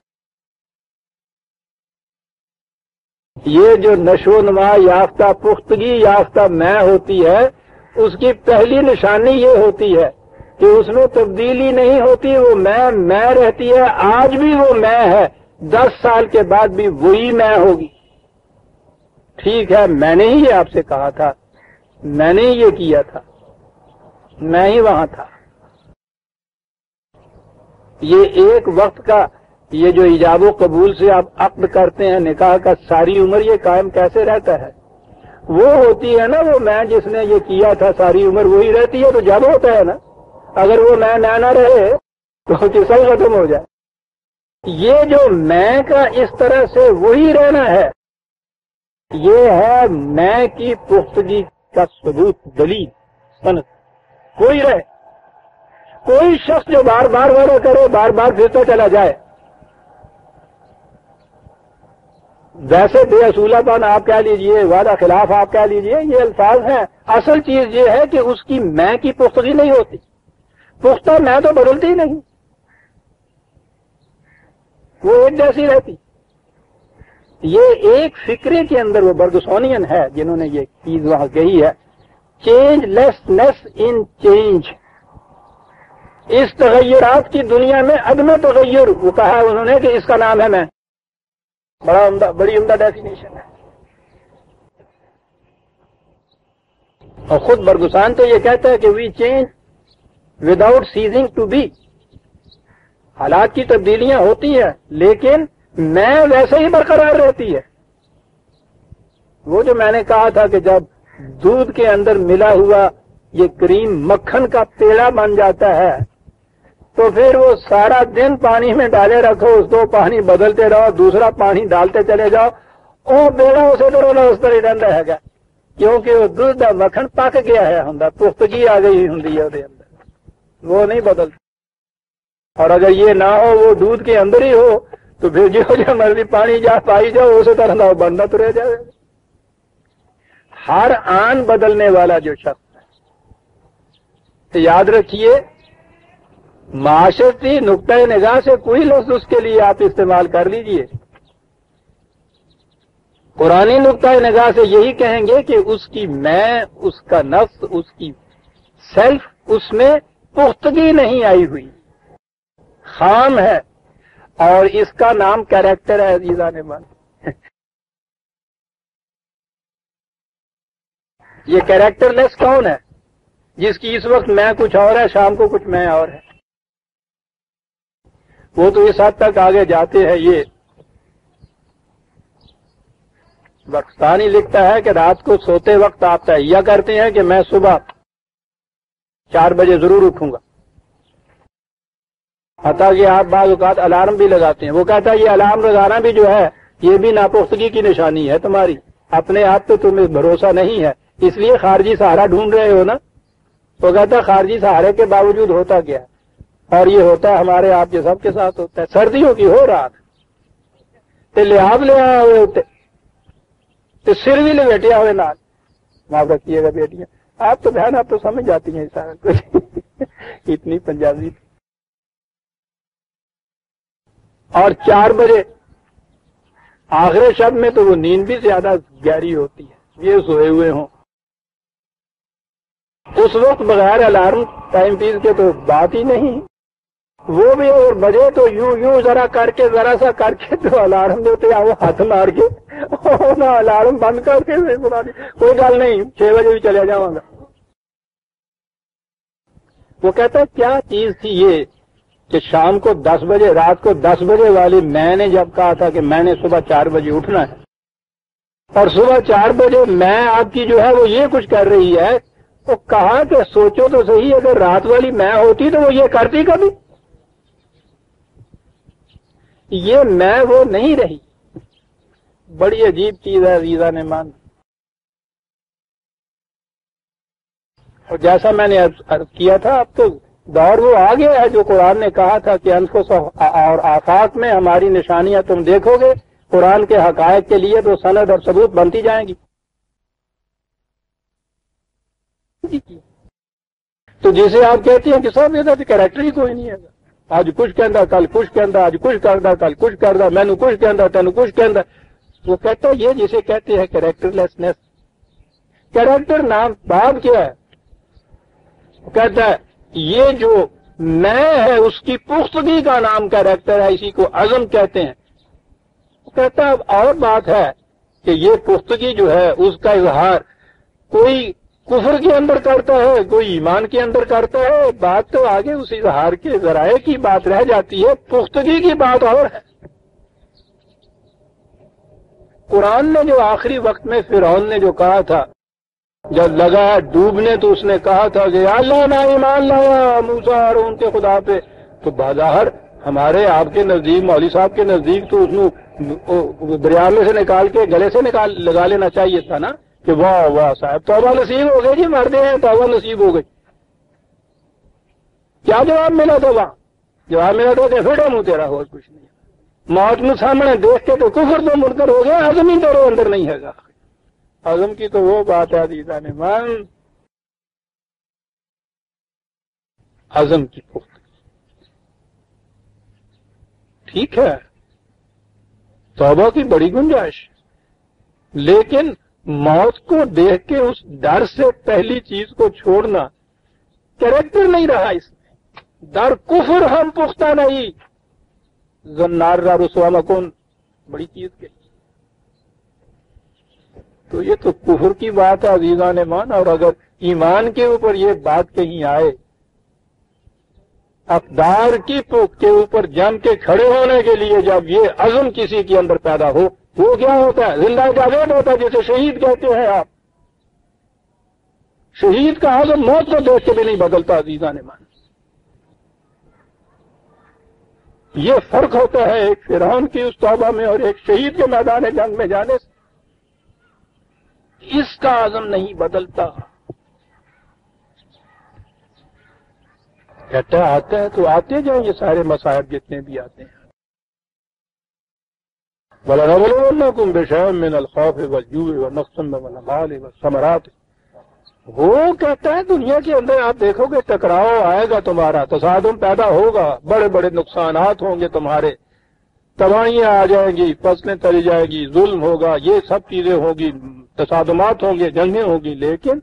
یہ جو نشو و نما یافتہ، پختگی یافتہ میں ہوتی ہے، اس کی پہلی نشانی یہ ہوتی ہے کہ اس میں تبدیلی نہیں ہوتی، وہ میں رہتی ہے. آج بھی وہ میں ہے، 10 سال کے بعد بھی وہی میں ہوگی. ٹھیک ہے، میں نے ہی یہ آپ سے کہا تھا، میں نے ہی یہ کیا تھا، میں ہی وہاں تھا. یہ ایک وقت کا، یہ جو ایجاب و قبول سے آپ عقد کرتے ہیں نکاح کا، ساری عمر یہ قائم کیسے رہتا ہے؟ وہ ہوتی ہے نا وہ میں جس نے یہ کیا تھا، ساری عمر وہی رہتی ہے. تو جب ہوتا ہے نا، اگر وہ میں نہ رہے تو قصہ ختم ہو جائے. یہ جو میں کا اس طرح سے وہی رہنا ہے، یہ ہے میں کی پختگی کا ثبوت، دلیل، سند. کوئی رہے، کوئی شخص جو بار بار وعدہ کرے، بار بار پھرتا چلا جائے، ویسے بے اصولہ پن آپ کہہ لیجئے، وعدہ خلاف آپ کہہ لیجئے، یہ الفاظ ہیں. اصل چیز یہ ہے کہ اس کی میں کی پختگی نہیں ہوتی. پختہ میں تو بدلتی نہیں، وہ ایک جیسی رہتی. یہ ایک فکرے کے اندر وہ برگسونین ہے جنہوں نے یہ چیز وہاں کہی ہے، چینج لیسنس ان چینج. اس تغیرات کی دنیا میں عدم تغیر، وہ کہا انہوں نے کہ اس کا نام ہے میں. بڑی عمدہ ڈیفینیشن ہے. اور خود برگسان تو یہ کہتا ہے کہ we change without ceasing to be. حالات کی تبدیلیاں ہوتی ہیں لیکن میں ویسے ہی برقرار رہتی ہے. وہ جو میں نے کہا تھا کہ جب دودھ کے اندر ملا ہوا یہ کریم مکھن کا پیڑا بن جاتا ہے تو پھر وہ سارا دن پانی میں ڈالے رکھو، اس کو پانی بدلتے رہو، دوسرا پانی ڈالتے چلے جاؤ، وہ بیڑا اسے کرو نہ اس طرح رہتا ہے گا، کیونکہ وہ دودھ کا مکھن پک گیا ہے، ہوں پختگی آ گئی ہوں اندر، وہ نہیں بدلتا. اور اگر یہ نہ ہو، وہ دودھ کے اندر ہی ہو، تو پھر جو مرضی پانی جا پائی جاؤ اسی طرح بننا تو رہ جائے. ہر آن بدلنے والا جو شخص ہے، تو یاد رکھیے معاشرتی نقطۂ نگاہ سے کوئی لفظ اس کے لیے آپ استعمال کر لیجئے، قرآنی نقطۂ نگاہ سے یہی کہیں گے کہ اس کی میں، اس کا نفس، اس کی سیلف، اس میں پختگی نہیں آئی ہوئی، خام ہے. اور اس کا نام کیریکٹر ہے. عزیزان من، یہ کیریکٹر لیس کون ہے؟ جس کی اس وقت میں کچھ اور ہے، شام کو کچھ میں اور ہے. وہ تو اس حد تک آگے جاتے ہیں. یہ بخستانی لکھتا ہے کہ رات کو سوتے وقت آپ تہیہ کرتے ہیں کہ میں صبح 4 بجے ضرور اٹھوں گا، حتیٰ کہ آپ بعض اوقات الارم بھی لگاتے ہیں. وہ کہتا ہے یہ الارم لگانا بھی جو ہے یہ بھی ناپختگی کی نشانی ہے تمہاری، اپنے آپ تو تمہیں بھروسہ نہیں ہے، اس لیے خارجی سہارا ڈھونڈ رہے ہو نا. وہ کہتا ہے خارجی سہارے کے باوجود ہوتا کیا ہے، اور یہ ہوتا ہے ہمارے آپ کے سب کے ساتھ ہوتا ہے. سردیوں کی ہو رات تے لحاظ لے آئے ہوئے ہوتے تو سر بھی لپیٹے ہوئے نال. معاف رکھیے گا بیٹیاں، آپ تو بہن آپ تو سمجھ جاتی ہیں سارا کچھ اتنی پنجابی. اور 4 بجے آخر شب میں تو وہ نیند بھی زیادہ گہری ہوتی ہے، یہ سوئے ہوئے ہوں. اس وقت بغیر الارم ٹائم پیس کے تو بات ہی نہیں. وہ بھی اور بجے تو یوں ذرا کر کے، ذرا سا کر کے تو الارم دیتے ہیں، وہ ہاتھ مار کے نہ الارم بند کر کے کوئی گل نہیں 6 بجے بھی چلے جاؤں گا. وہ کہتا ہے کیا چیز تھی یہ کہ شام کو 10 بجے، رات کو 10 بجے والی میں نے جب کہا تھا کہ میں نے صبح 4 بجے اٹھنا ہے، اور صبح 4 بجے میں آپ کی جو ہے وہ یہ کچھ کر رہی ہے. وہ کہا کہ سوچو تو صحیح، اگر رات والی میں ہوتی تو وہ یہ کرتی کبھی؟ یہ میں وہ نہیں رہی. بڑی عجیب چیز ہے عزیزان من. اور جیسا میں نے عرض کیا تھا، اب تو دور وہ آ گیا ہے جو قرآن نے کہا تھا کہ انفس اور آفاق میں ہماری نشانیاں تم دیکھو گے، قرآن کے حقائق کے لیے تو سند اور ثبوت بنتی جائیں گی. تو جسے آپ کہتے ہیں کہ سب یہ کریکٹر ہی کوئی نہیں ہے، آج کچھ کہندا کل کچھ کہندا، آج کچھ کردا کل کچھ کردا، مینوں کچھ کہندا تینوں کچھ کہندا. وہ کہتا ہے یہ جسے کہتے ہیں کریکٹر لیسنس. کریکٹر نام باب کیا ہے؟ وہ کہتا ہے یہ جو میں ہے اس کی پختگی کا نام کریکٹر ہے، اسی کو عزم کہتے ہیں. وہ کہتا ہے اب اور بات ہے کہ یہ پختگی جو ہے اس کا اظہار کوئی کفر کے اندر کرتا ہے، کوئی ایمان کے اندر کرتا ہے، بات تو آگے اس اظہار کے ذرائع کی بات رہ جاتی ہے، پختگی کی بات اور ہے. قرآن نے جو آخری وقت میں فرعون نے جو کہا تھا جب لگا ڈوبنے تو اس نے کہا تھا کہ اللہ نہ ایمان لایا موسیٰ اور ان کے خدا پہ، تو بظاہر ہمارے آپ کے نزدیک مولوی صاحب کے نزدیک تو اس دریا میں سے نکال کے گلے سے لگا لینا چاہیے تھا نا کہ واہ واہ صاحب توبہ نصیب ہو گئی جی، مرد ہیں توبہ نصیب ہو گئی. کیا جواب ملا تھا وہاں؟ جواب ملا تھا کہ پھر منہ تیرا ہو کچھ نہیں، موت میں سامنے دیکھ کے تو کفر تو منکر ہو گیا، عزم ہی تیرے اندر نہیں ہے گا. عزم کی تو وہ بات ہے عزیزان من، عزم کی پختگی. ٹھیک ہے، توبہ کی بڑی گنجائش، لیکن موت کو دیکھ کے اس ڈر سے پہلی چیز کو چھوڑنا کریکٹر نہیں رہا اس میں. در کفر ہم پختہ نہیں، زنار را رسوا مکن، بڑی چیز کے. تو یہ تو کفر کی بات ہے عزیزان ایمان. اور اگر ایمان کے اوپر یہ بات کہیں آئے، اقدار کی پوک کے اوپر جم کے کھڑے ہونے کے لیے جب یہ عزم کسی کے اندر پیدا ہو، وہ کیا ہوتا ہے؟ زندہ جاوید ہوتا ہے، جسے شہید کہتے ہیں آپ. شہید کا عزم موت کو دیکھ کے بھی نہیں بدلتا عزیزان ایمان. یہ فرق ہوتا ہے ایک فرعون کی اس توبہ میں اور ایک شہید کے میدان جنگ میں جانے سے. اس کا عزم نہیں بدلتا. کہتا آتا ہے تو آتے جائیں یہ سارے مصائب جتنے بھی آتے ہیں. وَلَنَبْلُوَنَّكُمْ بِشَيْءٍ مِّنَ الْخَوْفِ وَالْجُوعِ وَنَقْصٍ مِّنَ الْأَمْوَالِ وَالثَّمَرَاتِ. وہ کہتا ہے دنیا کے اندر آپ دیکھو گے ٹکراؤ آئے گا، تمہارا تصادم پیدا ہوگا، بڑے بڑے نقصانات ہوں گے تمہارے، تباہیاں آ جائیں گی، فصلیں تلی جائے گی، ظلم ہوگا، یہ سب چیزیں ہوگی، تصادمات ہوں گے، جنگیں ہوگی. لیکن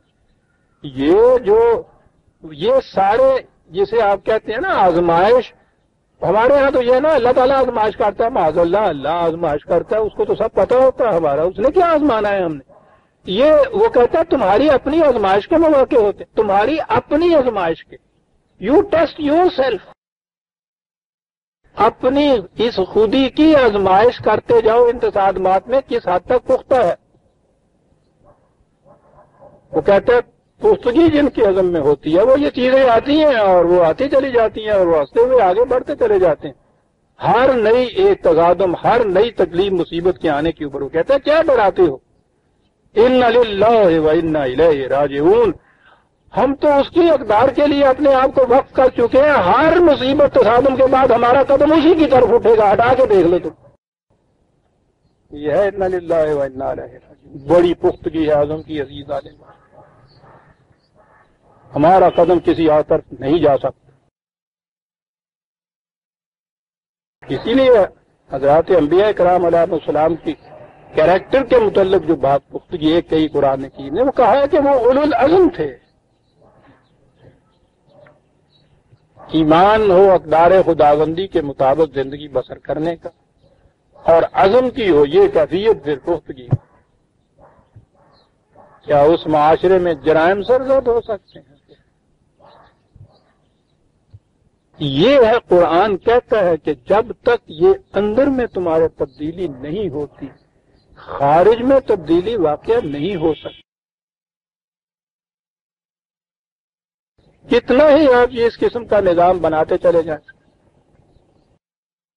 یہ سارے جسے آپ کہتے ہیں نا آزمائش، ہمارے ہاں تو یہ نا اللہ تعالیٰ آزمائش کرتا ہے، معاذ اللہ آزمائش کرتا ہے، اس کو تو سب پتہ ہوتا ہے ہمارا، اس نے کیا آزمانا ہے ہم نے. یہ وہ کہتا ہے تمہاری اپنی آزمائش کے مواقع ہوتے، تمہاری اپنی آزمائش کے. یو ٹیسٹ یور سیلف، اپنی اس خودی کی آزمائش کرتے جاؤ ان تصادمات میں کس حد تک پختہ ہے. وہ کہتا ہے پختگی جن کی عزم میں ہوتی ہے وہ یہ چیزیں آتی ہیں اور وہ آتی چلی جاتی ہیں اور وہ ہنستے ہوئے آگے بڑھتے چلے جاتے ہیں. ہر نئی ایک تصادم، ہر نئی تکلیف مصیبت کے آنے کے اوپر وہ کہتا ہے کیا ڈراتے ہو؟ اِنَّ لِلَّهِ وَإِنَّا إِلَيْهِ راجعون. ہم تو اس کی اقدار کے لیے اپنے آپ کو وقف کر چکے ہیں. ہر مصیبت تصادم کے بعد ہمارا قدم اسی کی طرف اٹھے گا. ہٹا کے دیکھ لو تم. یہ ہے اِنَّ لِلَّهِ وَإِنَّا إِلَيْهِ راجعون. بڑی پختگی ہے عزم کی عزیز عالم. ہمارا قدم کسی اور طرف نہیں جا سکتا. اسی لیے حضرات انبیاء کرام علیہ السلام کی کیریکٹر کے متعلق جو بات پختگی ایک کئی قرآن کی نے وہ کہا ہے کہ وہ اولو العزم تھے. ایمان ہو اقدار خداوندی کے مطابق زندگی بسر کرنے کا، اور عزم کی ہو یہ کیفیت پھر پختگی. کیا اس معاشرے میں جرائم سرزد ہو سکتے ہیں؟ یہ ہے قرآن کہتا ہے کہ جب تک یہ اندر میں تمہارے تبدیلی نہیں ہوتی، خارج میں تبدیلی واقع نہیں ہو سکتی. کتنا ہی آپ یہ اس قسم کا نظام بناتے چلے جائیں،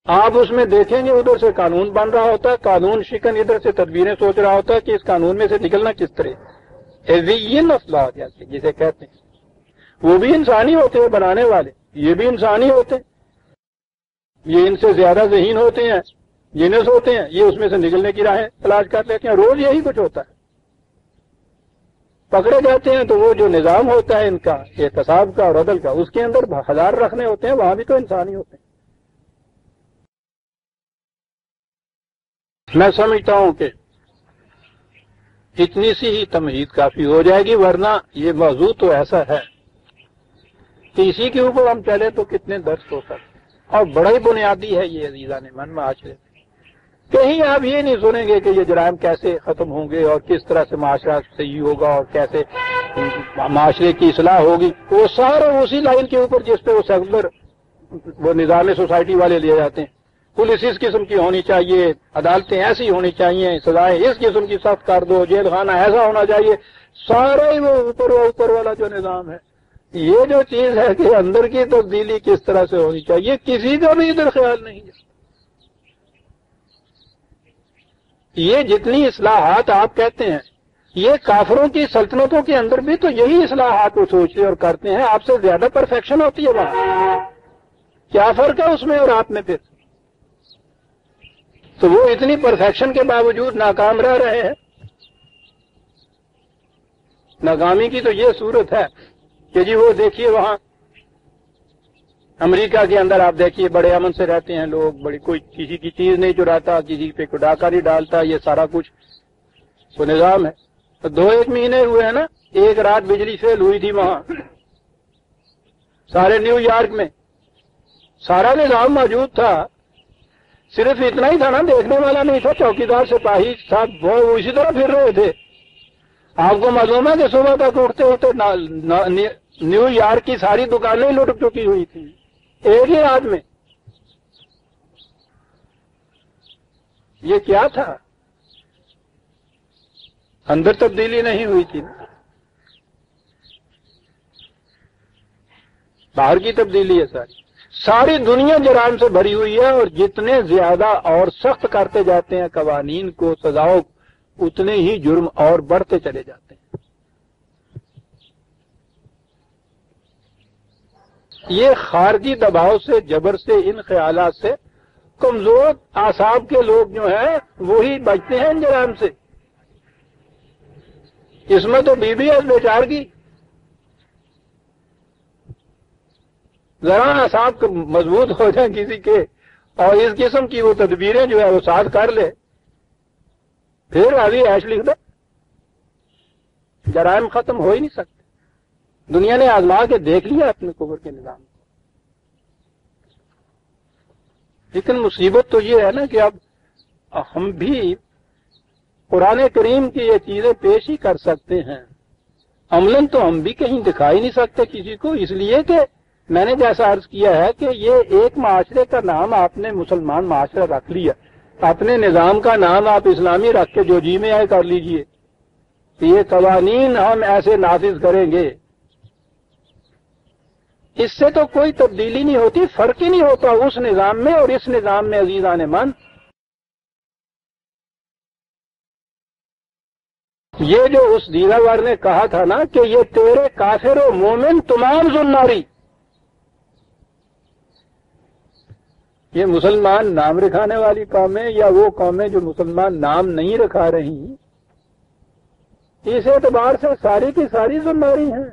آپ اس میں دیکھیں گے ادھر سے قانون بن رہا ہوتا ہے، قانون شکن ادھر سے تدبیریں سوچ رہا ہوتا ہے کہ اس قانون میں سے نکلنا کس طرح. ایوین افلاح جسے کہتے ہیں، وہ بھی انسانی ہوتے ہیں بنانے والے، یہ بھی انسانی ہوتے ہیں. یہ ان سے زیادہ ذہین ہوتے ہیں، جینس ہوتے ہیں، یہ اس میں سے نکلنے کی راہیں تلاش کر لیتے ہیں. روز یہی کچھ ہوتا ہے. پکڑے جاتے ہیں تو وہ جو نظام ہوتا ہے ان کا احتساب کا اور عدل کا، اس کے اندر ہزار رکھنے ہوتے ہیں، وہاں بھی تو انسانی ہوتے ہیں. میں سمجھتا ہوں کہ اتنی سی ہی تمہید کافی ہو جائے گی، ورنہ یہ موضوع تو ایسا ہے کہ اسی کے اوپر ہم چلے تو کتنے درس ہو سکتے. اور بڑا ہی بنیادی ہے یہ عزیزان من معاشرے. کہیں آپ یہ نہیں سنیں گے کہ یہ جرائم کیسے ختم ہوں گے اور کس طرح سے معاشرہ صحیح ہوگا اور کیسے معاشرے کی اصلاح ہوگی. وہ سارے اسی لائن کے اوپر جس پہ وہ سیکولر وہ نظام سوسائٹی والے لیے جاتے ہیں. پولیس اس قسم کی ہونی چاہیے، عدالتیں ایسی ہونی چاہیے، سزائیں اس قسم کی سخت کر دو، جیل خانہ ایسا ہونا چاہیے. سارا ہی وہ اوپر والا جو نظام ہے. یہ جو چیز ہے کہ اندر کی تبدیلی کس طرح سے ہونی چاہیے کسی کا بھی ادھر خیال نہیں ہے. یہ جتنی اصلاحات آپ کہتے ہیں یہ کافروں کی سلطنتوں کے اندر بھی تو یہی اصلاحات وہ سوچتے اور کرتے ہیں. آپ سے زیادہ پرفیکشن ہوتی ہے وہاں. کیا فرق ہے اس میں اور آپ میں؟ پھر تو وہ اتنی پرفیکشن کے باوجود ناکام رہ رہے ہیں. ناکامی کی تو یہ صورت ہے کہ جی وہ دیکھیے وہاں امریکہ کے اندر آپ دیکھیے بڑے امن سے رہتے ہیں لوگ، بڑی کوئی کسی کی چیز نہیں چراتا، کسی پہ کوئی ڈاکہ نہیں ڈالتا، یہ سارا کچھ وہ نظام ہے۔ تو 2-1 مہینے ہوئے ہیں نا، ایک رات بجلی فیل ہوئی تھی وہاں سارے نیو یارک میں، سارا نظام موجود تھا، صرف اتنا ہی تھا نا، دیکھنے والا نہیں تھا، چوکیدار سپاہی تھا، وہ اسی طرح پھر رہے تھے۔ آپ کو معلوم ہے کہ صبح تک اٹھتے اٹھتے نیو یارک کی ساری دکانیں لٹ چکی ہوئی تھی ایک ہی رات میں۔ یہ کیا تھا؟ اندر تبدیلی نہیں ہوئی تھی، باہر کی تبدیلی ہے ساری دنیا جرائم سے بھری ہوئی ہے، اور جتنے زیادہ اور سخت کرتے جاتے ہیں قوانین کو، سزاؤں، اتنے ہی جرم اور بڑھتے چلے جاتے ہیں۔ یہ خارجی دباؤ سے، جبر سے، ان خیالات سے کمزور اعصاب کے لوگ جو ہیں وہی بچتے ہیں ان جرائم سے۔ اس میں تو بی ہے بیچارگی، ذرا اعصاب مضبوط ہو جائیں کسی کے، اور اس قسم کی وہ تدبیریں جو ہے وہ ساتھ کر لے، پھر ابھی ایش لکھ دو، جرائم ختم ہو ہی نہیں سکتے۔ دنیا نے آزما کے دیکھ لیا اپنے کفر کے نظام کو۔ لیکن مصیبت تو یہ ہے نا کہ اب ہم بھی قرآن کریم کی یہ چیزیں پیش ہی کر سکتے ہیں، عملاً تو ہم بھی کہیں دکھائی نہیں سکتے کسی کو، اس لیے کہ میں نے جیسا عرض کیا ہے کہ یہ ایک معاشرے کا نام آپ نے مسلمان معاشرہ رکھ لیا، اپنے نظام کا نام آپ اسلامی رکھ کے جو جی میں آئے کر لیجئے، یہ قوانین ہم ایسے نافذ کریں گے، اس سے تو کوئی تبدیلی نہیں ہوتی، فرق ہی نہیں ہوتا اس نظام میں اور اس نظام میں۔ عزیزان من، یہ جو اس دیداور نے کہا تھا نا کہ یہ تیرے کافر و مومن تمام زناری، یہ مسلمان نام رکھانے والی قومیں یا وہ قومیں جو مسلمان نام نہیں رکھا رہی، اس اعتبار سے ساری کی ساری زناری ہیں۔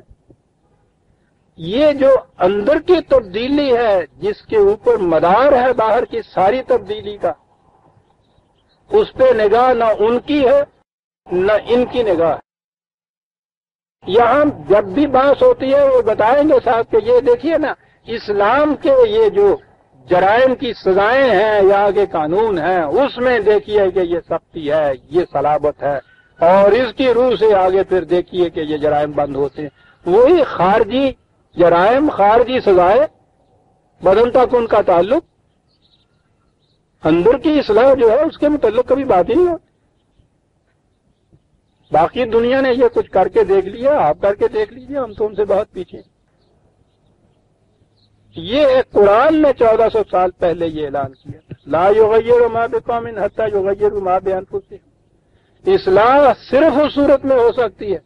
یہ جو اندر کی تبدیلی ہے جس کے اوپر مدار ہے باہر کی ساری تبدیلی کا، اس پہ نگاہ نہ ان کی ہے نہ ان کی نگاہ ہے۔ یہاں جب بھی بحث ہوتی ہے وہ بتائیں گے صاحب کہ یہ دیکھیے نا، اسلام کے یہ جو جرائم کی سزائیں ہیں، یہاں کے قانون ہیں، اس میں دیکھیے کہ یہ سختی ہے، یہ صلابت ہے، اور اس کی روح سے آگے پھر دیکھیے کہ یہ جرائم بند ہوتے ہیں۔ وہی خارجی جرائم، خارجی سزائیں، بدن تک ان کا تعلق، اندر کی اصلاح جو ہے اس کے متعلق کبھی بات ہی نہیں ہوتی۔ باقی دنیا نے یہ کچھ کر کے دیکھ لیا، آپ کر کے دیکھ لیجیے، ہم تو ان سے بہت پیچھے۔ یہ قرآن نے 1400 سال پہلے یہ اعلان کیا تھا، لا یغیر ما بقوم حتی یغیروا ما بانفسہم۔ اصلاح صرف اس صورت میں ہو سکتی ہے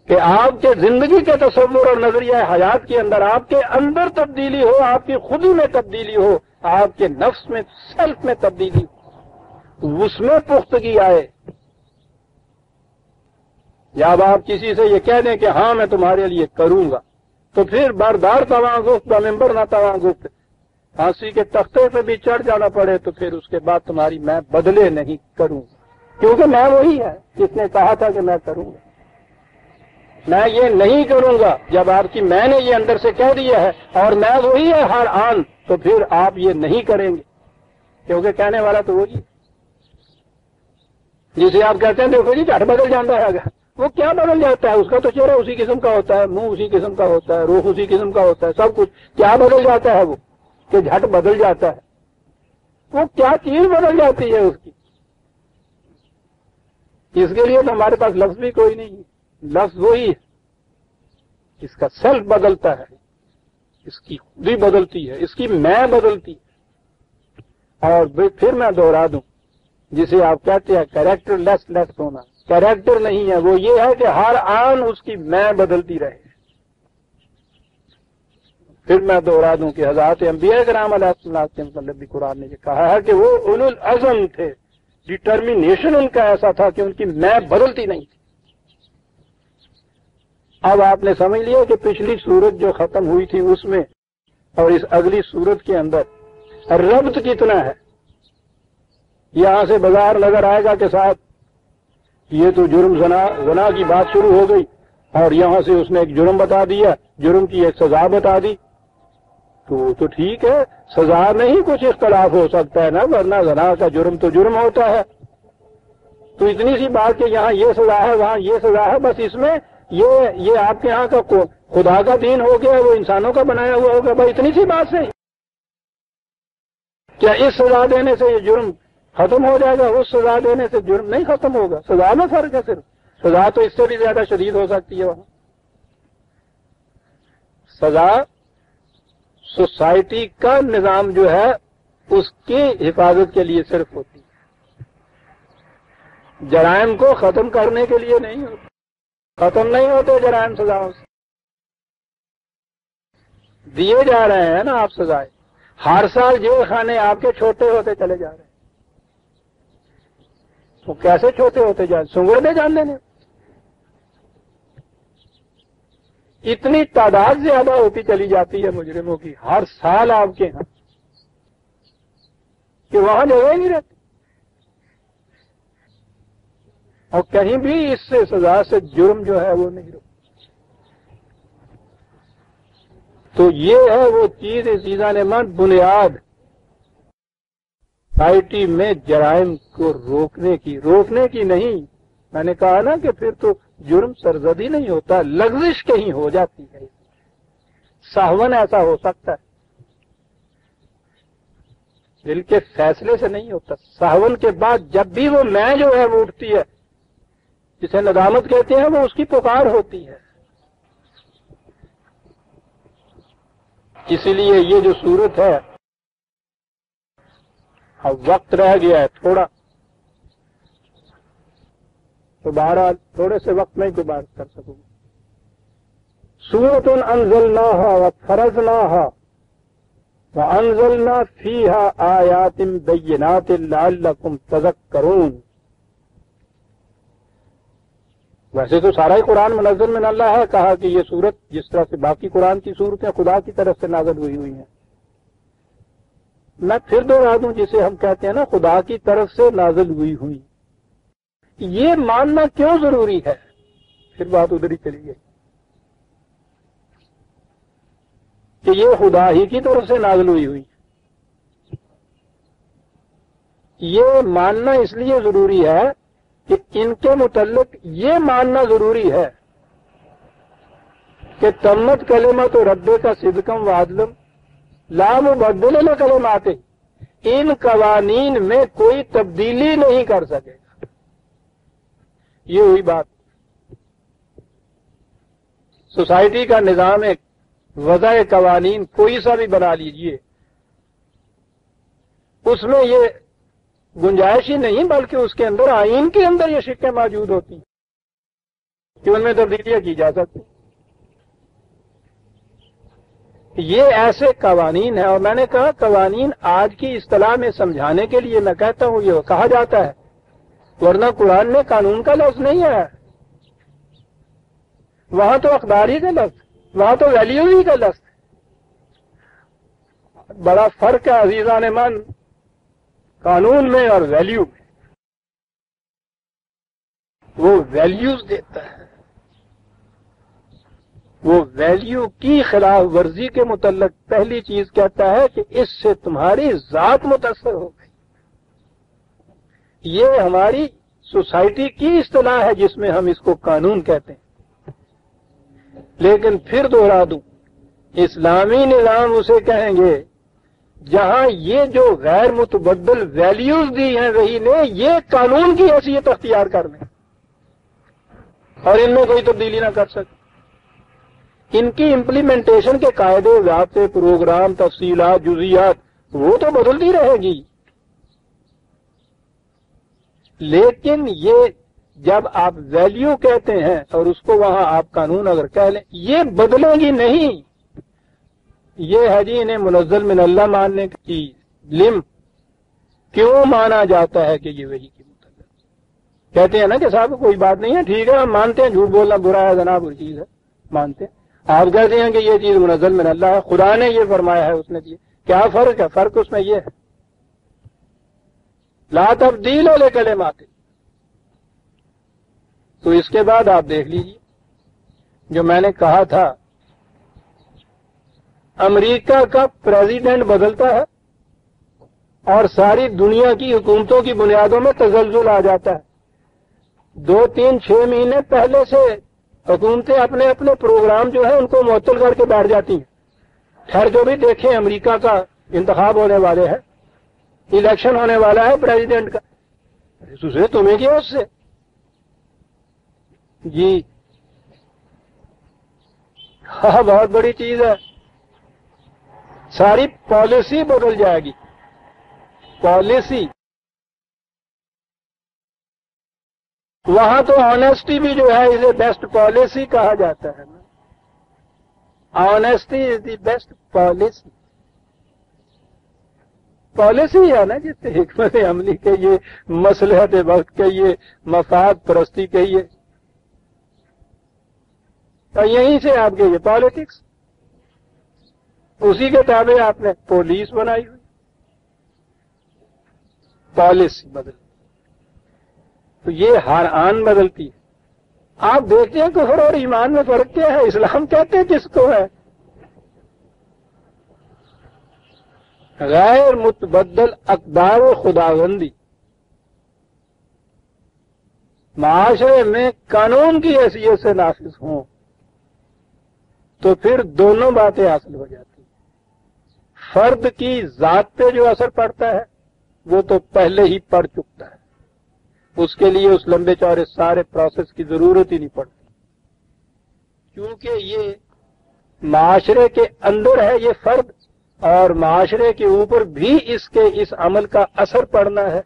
کہ آپ کے زندگی کے تصور اور نظریہ حیات کے اندر آپ کے اندر تبدیلی ہو، آپ کی خودی میں تبدیلی ہو، آپ کے نفس میں، سیلف میں تبدیلی ہو، اس میں پختگی آئے۔ جب آپ کسی سے یہ کہہ دیں کہ ہاں میں تمہارے لیے کروں گا، تو پھر باردار تواں گفت بمنبر نہ تواں گفت، پھانسی کے تختے پہ بھی چڑھ جانا پڑے تو پھر اس کے بعد تمہاری میں بدلے نہیں کروں گا، کیونکہ میں وہی ہے جس نے کہا تھا کہ میں کروں گا، میں یہ نہیں کروں گا۔ جب آپ کی میں نے یہ اندر سے کہہ دیا ہے اور میں وہی ہے ہر آن، تو پھر آپ یہ نہیں کریں گے، کیونکہ کہنے والا تو وہی ہے جسے آپ کہتے ہیں دیکھو جی جھٹ بدل جاتا ہے۔ اگر وہ کیا بدل جاتا ہے؟ اس کا تو چہرہ اسی قسم کا ہوتا ہے، منہ اسی قسم کا ہوتا ہے، روح اسی قسم کا ہوتا ہے، سب کچھ کیا بدل جاتا ہے وہ کہ جھٹ بدل جاتا ہے؟ وہ کیا چیز بدل جاتی ہے اس کی؟ اس کے لیے تو ہمارے پاس لفظ بھی کوئی نہیں ہے، لفظ وہی ہے، اس کا سیلف بدلتا ہے، اس کی خودی بدلتی ہے، اس کی میں بدلتی ہے۔ اور پھر میں دوہرا دوں، جسے آپ کہتے ہیں کیریکٹر لیس ہونا، کیریکٹر نہیں ہے، وہ یہ ہے کہ ہر آن اس کی میں بدلتی رہے۔ پھر میں دوہرا دوں کہ حضرات انبیاء کرام علیہ السلام کے مطلب بھی قرآن نے یہ کہا ہے کہ وہ اولو العزم تھے، ڈٹرمینیشن ان کا ایسا تھا کہ ان کی میں بدلتی نہیں تھی۔ اب آپ نے سمجھ لیا کہ پچھلی سورت جو ختم ہوئی تھی اس میں اور اس اگلی صورت کے اندر ربط کتنا ہے. یہاں سے بازار نظر آئے گا کہ صاحب یہ تو جرم زنا کی بات شروع ہو گئی اور یہاں سے اس نے ایک جرم بتا دیا, جرم کی ایک سزا بتا دی, تو ٹھیک ہے, سزا میں ہی کچھ اختلاف ہو سکتا ہے نا, ورنہ زنا کا جرم تو جرم ہوتا ہے. تو اتنی سی بات کہ یہاں یہ سزا ہے وہاں یہ سزا ہے, بس اس میں یہ آپ کے یہاں کا خدا کا دین ہو گیا, وہ انسانوں کا بنایا ہوا ہوگا, بس اتنی سی بات سے کیا اس سزا دینے سے یہ جرم ختم ہو جائے گا؟ اس سزا دینے سے جرم نہیں ختم ہوگا. سزا میں فرق ہے, صرف سزا تو اس سے بھی زیادہ شدید ہو سکتی ہے. وہاں سزا سوسائٹی کا نظام جو ہے اس کی حفاظت کے لیے صرف ہوتی ہے, جرائم کو ختم کرنے کے لیے نہیں ہوتی. ختم نہیں ہوتے جرائم سزاؤں سے, دیے جا رہے ہیں نا آپ سزائیں. ہر سال جیل خانے آپ کے چھوٹے ہوتے چلے جا رہے ہیں. تو کیسے چھوٹے ہوتے جا رہے؟ سنگڑنے جان دینے. اتنی تعداد زیادہ ہوتی چلی جاتی ہے مجرموں کی ہر سال آپ کے ہاں کہ وہاں جگہ ہی نہیں رہتی, اور کہیں بھی اس سے سزا سے جرم جو ہے وہ نہیں روکتا. تو یہ ہے وہ چیز عزیزان من, بنیاد سوسائٹی میں جرائم کو روکنے کی نہیں. میں نے کہا نا کہ پھر تو جرم سرزدی نہیں ہوتا, لغزش کہیں ہو جاتی ہے, سہون ایسا ہو سکتا ہے, دل کے فیصلے سے نہیں ہوتا. سہون کے بعد جب بھی وہ میں جو ہے وہ اٹھتی ہے, جسے ندامت کہتے ہیں, وہ اس کی پکار ہوتی ہے. اسی لیے یہ جو صورت ہے, اب وقت رہ گیا ہے تھوڑا, تو بہرحال تھوڑے سے وقت میں ہی تو بات کر سکوں. سورۃ انزلناها وفرضناها وانزلنا فيها آیات بینات لعلکم تذکرون. ویسے تو سارا ہی قرآن منزل من اللہ ہے, کہا کہ یہ سورت جس طرح سے باقی قرآن کی صورتیں خدا کی طرف سے نازل ہوئی ہیں. میں پھر دوہرا دوں, جسے ہم کہتے ہیں نا خدا کی طرف سے نازل ہوئی, یہ ماننا کیوں ضروری ہے؟ پھر بات ادھر ہی چلی گئی کہ یہ خدا ہی کی طرف سے نازل ہوئی. یہ ماننا اس لیے ضروری ہے کہ ان کے متعلق یہ ماننا ضروری ہے کہ تمت کلمت ربک صدقا وعدلا لا مبدل لکلماتہ, ان قوانین میں کوئی تبدیلی نہیں کر سکے گا. یہ ہوئی بات. سوسائٹی کا نظام ایک وضع قوانین کوئی سا بھی بنا لیجئے, اس میں یہ گنجائش ہی نہیں, بلکہ اس کے اندر آئین کے اندر یہ شقیں موجود ہوتی کہ ان میں تبدیلیاں کی جا سکتی. یہ ایسے قوانین ہیں, اور میں نے کہا قوانین آج کی اصطلاح میں سمجھانے کے لیے میں کہتا ہوں یہ کہا جاتا ہے, ورنہ قرآن میں قانون کا لفظ نہیں ہے. وہاں تو اقداری کا لفظ, وہاں تو ویلیو ہی کا لفظ. بڑا فرق ہے عزیزان من قانون میں اور ویلیو میں. وہ ویلیوز دیتا ہے, وہ ویلیو کی خلاف ورزی کے متعلق پہلی چیز کہتا ہے کہ اس سے تمہاری ذات متاثر ہو گئی. یہ ہماری سوسائٹی کی اصطلاح ہے جس میں ہم اس کو قانون کہتے ہیں. لیکن پھر دوہرا دوں, اسلامی نظام اسے کہیں گے جہاں یہ جو غیر متبدل ویلیوز دی ہیں وہی نے یہ قانون کی حیثیت اختیار کر لیں اور ان میں کوئی تبدیلی نہ کر سکے. ان کی امپلیمنٹیشن کے قاعدے ضابطے پروگرام تفصیلات جزیات وہ تو بدلتی رہے گی, لیکن یہ جب آپ ویلیو کہتے ہیں اور اس کو وہاں آپ قانون اگر کہہ لیں یہ بدلے گی نہیں. یہ ہے جی انہیں منزل من اللہ ماننے کی لم کیوں مانا جاتا ہے کہ یہ وحی کی متعلق. کہتے ہیں نا کہ صاحب کوئی بات نہیں ہے, ٹھیک ہے ہم مانتے ہیں جھوٹ بولنا برا ہے, زنا بری چیز ہے, مانتے ہیں, آپ کہتے ہیں کہ یہ چیز منزل من اللہ ہے، خدا نے یہ فرمایا ہے، اس نے دیے، کیا فرق ہے؟ فرق اس میں یہ ہے لا تبدیل لکلمات۔ تو اس کے بعد آپ دیکھ لیجیے جو میں نے کہا تھا، امریکہ کا پریزیڈنٹ بدلتا ہے اور ساری دنیا کی حکومتوں کی بنیادوں میں تزلزل آ جاتا ہے۔ 2 3 6 مہینے پہلے سے حکومتیں اپنے اپنے پروگرام جو ہے ان کو معطل کر کے بیٹھ جاتی ہیں۔ خیر جو بھی دیکھیں، امریکہ کا انتخاب ہونے والے ہیں، الیکشن ہونے والا ہے پریزیڈنٹ کا، اسے تمہیں کیا اس سے؟ جی ہاں، بہت بڑی چیز ہے، ساری پالیسی بدل جائے گی، پالیسی۔ وہاں تو آنیسٹی بھی جو ہے اسے بیسٹ پالیسی کہا جاتا ہے نا، honesty is the best policy. Policy ہے نا جس سے حکمت عملی کہیے، مصلحت وقت کہیے، مفاد پرستی کہیے، تو یہیں سے آپ کے یہ پالیٹکس، اسی کے تابع آپ نے پولیس بنائی ہوئی، پالیسی بدل، تو یہ ہر آن بدلتی ہے۔ آپ دیکھتے ہیں کفر اور ایمان میں فرق کیا ہے؟ اسلام کہتے ہیں کس کو ہے؟ غیر متبدل اقدار و خداوندی، معاشرے میں قانون کی حیثیت سے نافذ ہوں تو پھر دونوں باتیں حاصل ہو جاتی ہیں۔ فرد کی ذات پہ جو اثر پڑتا ہے وہ تو پہلے ہی پڑ چکتا ہے، اس کے لیے اس لمبے چوڑے سارے پروسیس کی ضرورت ہی نہیں پڑتی، کیونکہ یہ معاشرے کے اندر ہے یہ فرد، اور معاشرے کے اوپر بھی اس عمل کا اثر پڑنا ہے،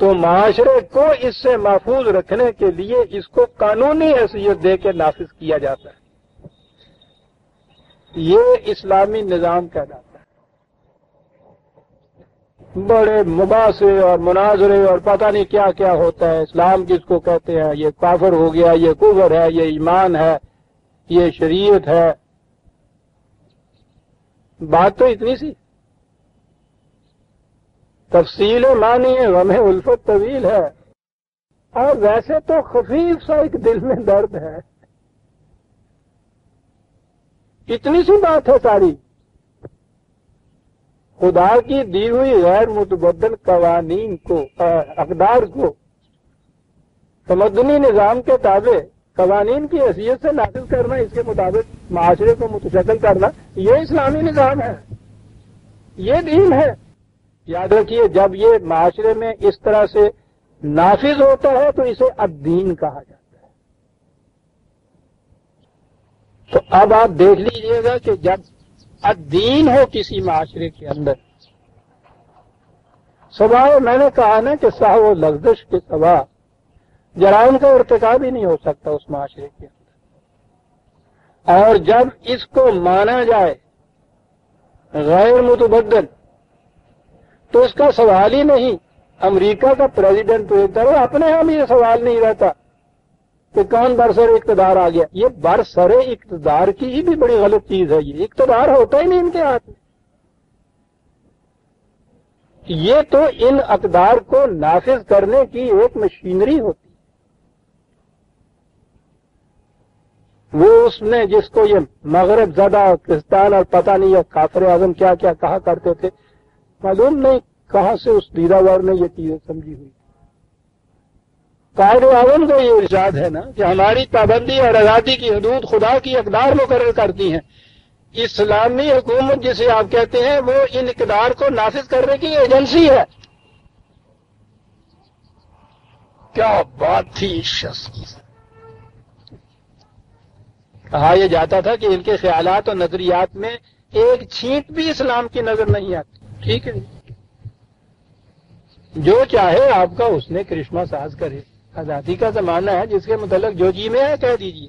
تو معاشرے کو اس سے محفوظ رکھنے کے لیے اس کو قانونی حیثیت دے کے نافذ کیا جاتا ہے۔ یہ اسلامی نظام کہلاتا ہے۔ بڑے مباحثے اور مناظرے اور پتہ نہیں کیا کیا ہوتا ہے، اسلام کس کو کہتے ہیں، یہ کافر ہو گیا، یہ کفر ہے، یہ ایمان ہے، یہ شریعت ہے۔ بات تو اتنی سی، تفصیل معنی ہے، غم الفت طویل ہے، اور ویسے تو خفیف سا ایک دل میں درد ہے، اتنی سی بات ہے ساری۔ خدا کی دی ہوئی غیر متبدل قوانین کو، اقدار کو تمدنی نظام کے تابع قوانین کی حیثیت سے نافذ کرنا، اس کے مطابق معاشرے کو متشکل کرنا، یہ اسلامی نظام ہے، یہ دین ہے۔ یاد رکھیے جب یہ معاشرے میں اس طرح سے نافذ ہوتا ہے تو اسے الدین کہا جاتا ہے۔ تو اب آپ دیکھ لیجئے گا کہ جب الدین ہو کسی معاشرے کے اندر، سوائے میں نے کہا نا کہ سہو و لغزش کے سوا جرائم کا ارتکاب ہی نہیں ہو سکتا اس معاشرے کے اندر، اور جب اس کو مانا جائے غیر متبدل تو اس کا سوال ہی نہیں۔ امریکہ کا پریزیڈنٹ تو ایک طرح اپنے ہاں بھی یہ سوال نہیں رہتا کہ کون برسر اقتدار آ گیا۔ یہ برسر اقتدار کی ہی بھی بڑی غلط چیز ہے، یہ اقتدار ہوتا ہی نہیں ان کے ہاتھ میں، یہ تو ان اقدار کو نافذ کرنے کی ایک مشینری ہوتی، وہ اس نے جس کو یہ مغرب زدہ پاکستان اور پتہ نہیں یہ کافر اعظم کیا کیا کہا کرتے تھے، معلوم نہیں کہاں سے اس دیداور نے یہ چیزیں سمجھی ہوئی۔ قائد اعظم کا یہ ارشاد ہے نا کہ ہماری پابندی اور آزادی کی حدود خدا کی اقدار مقرر کرتی ہیں۔ اسلامی حکومت جسے آپ کہتے ہیں وہ ان اقدار کو نافذ کرنے کی ایجنسی ہے۔ کیا بات تھی اس شخص کی! کہا یہ جاتا تھا کہ ان کے خیالات اور نظریات میں ایک چھینٹ بھی اسلام کی نظر نہیں آتی۔ ٹھیک ہے، جو چاہے آپ کا اس نے کرشمہ ساز کرے، آزادی کا زمانہ ہے، جس کے متعلق جو جی میں ہے کہہ دیجیے۔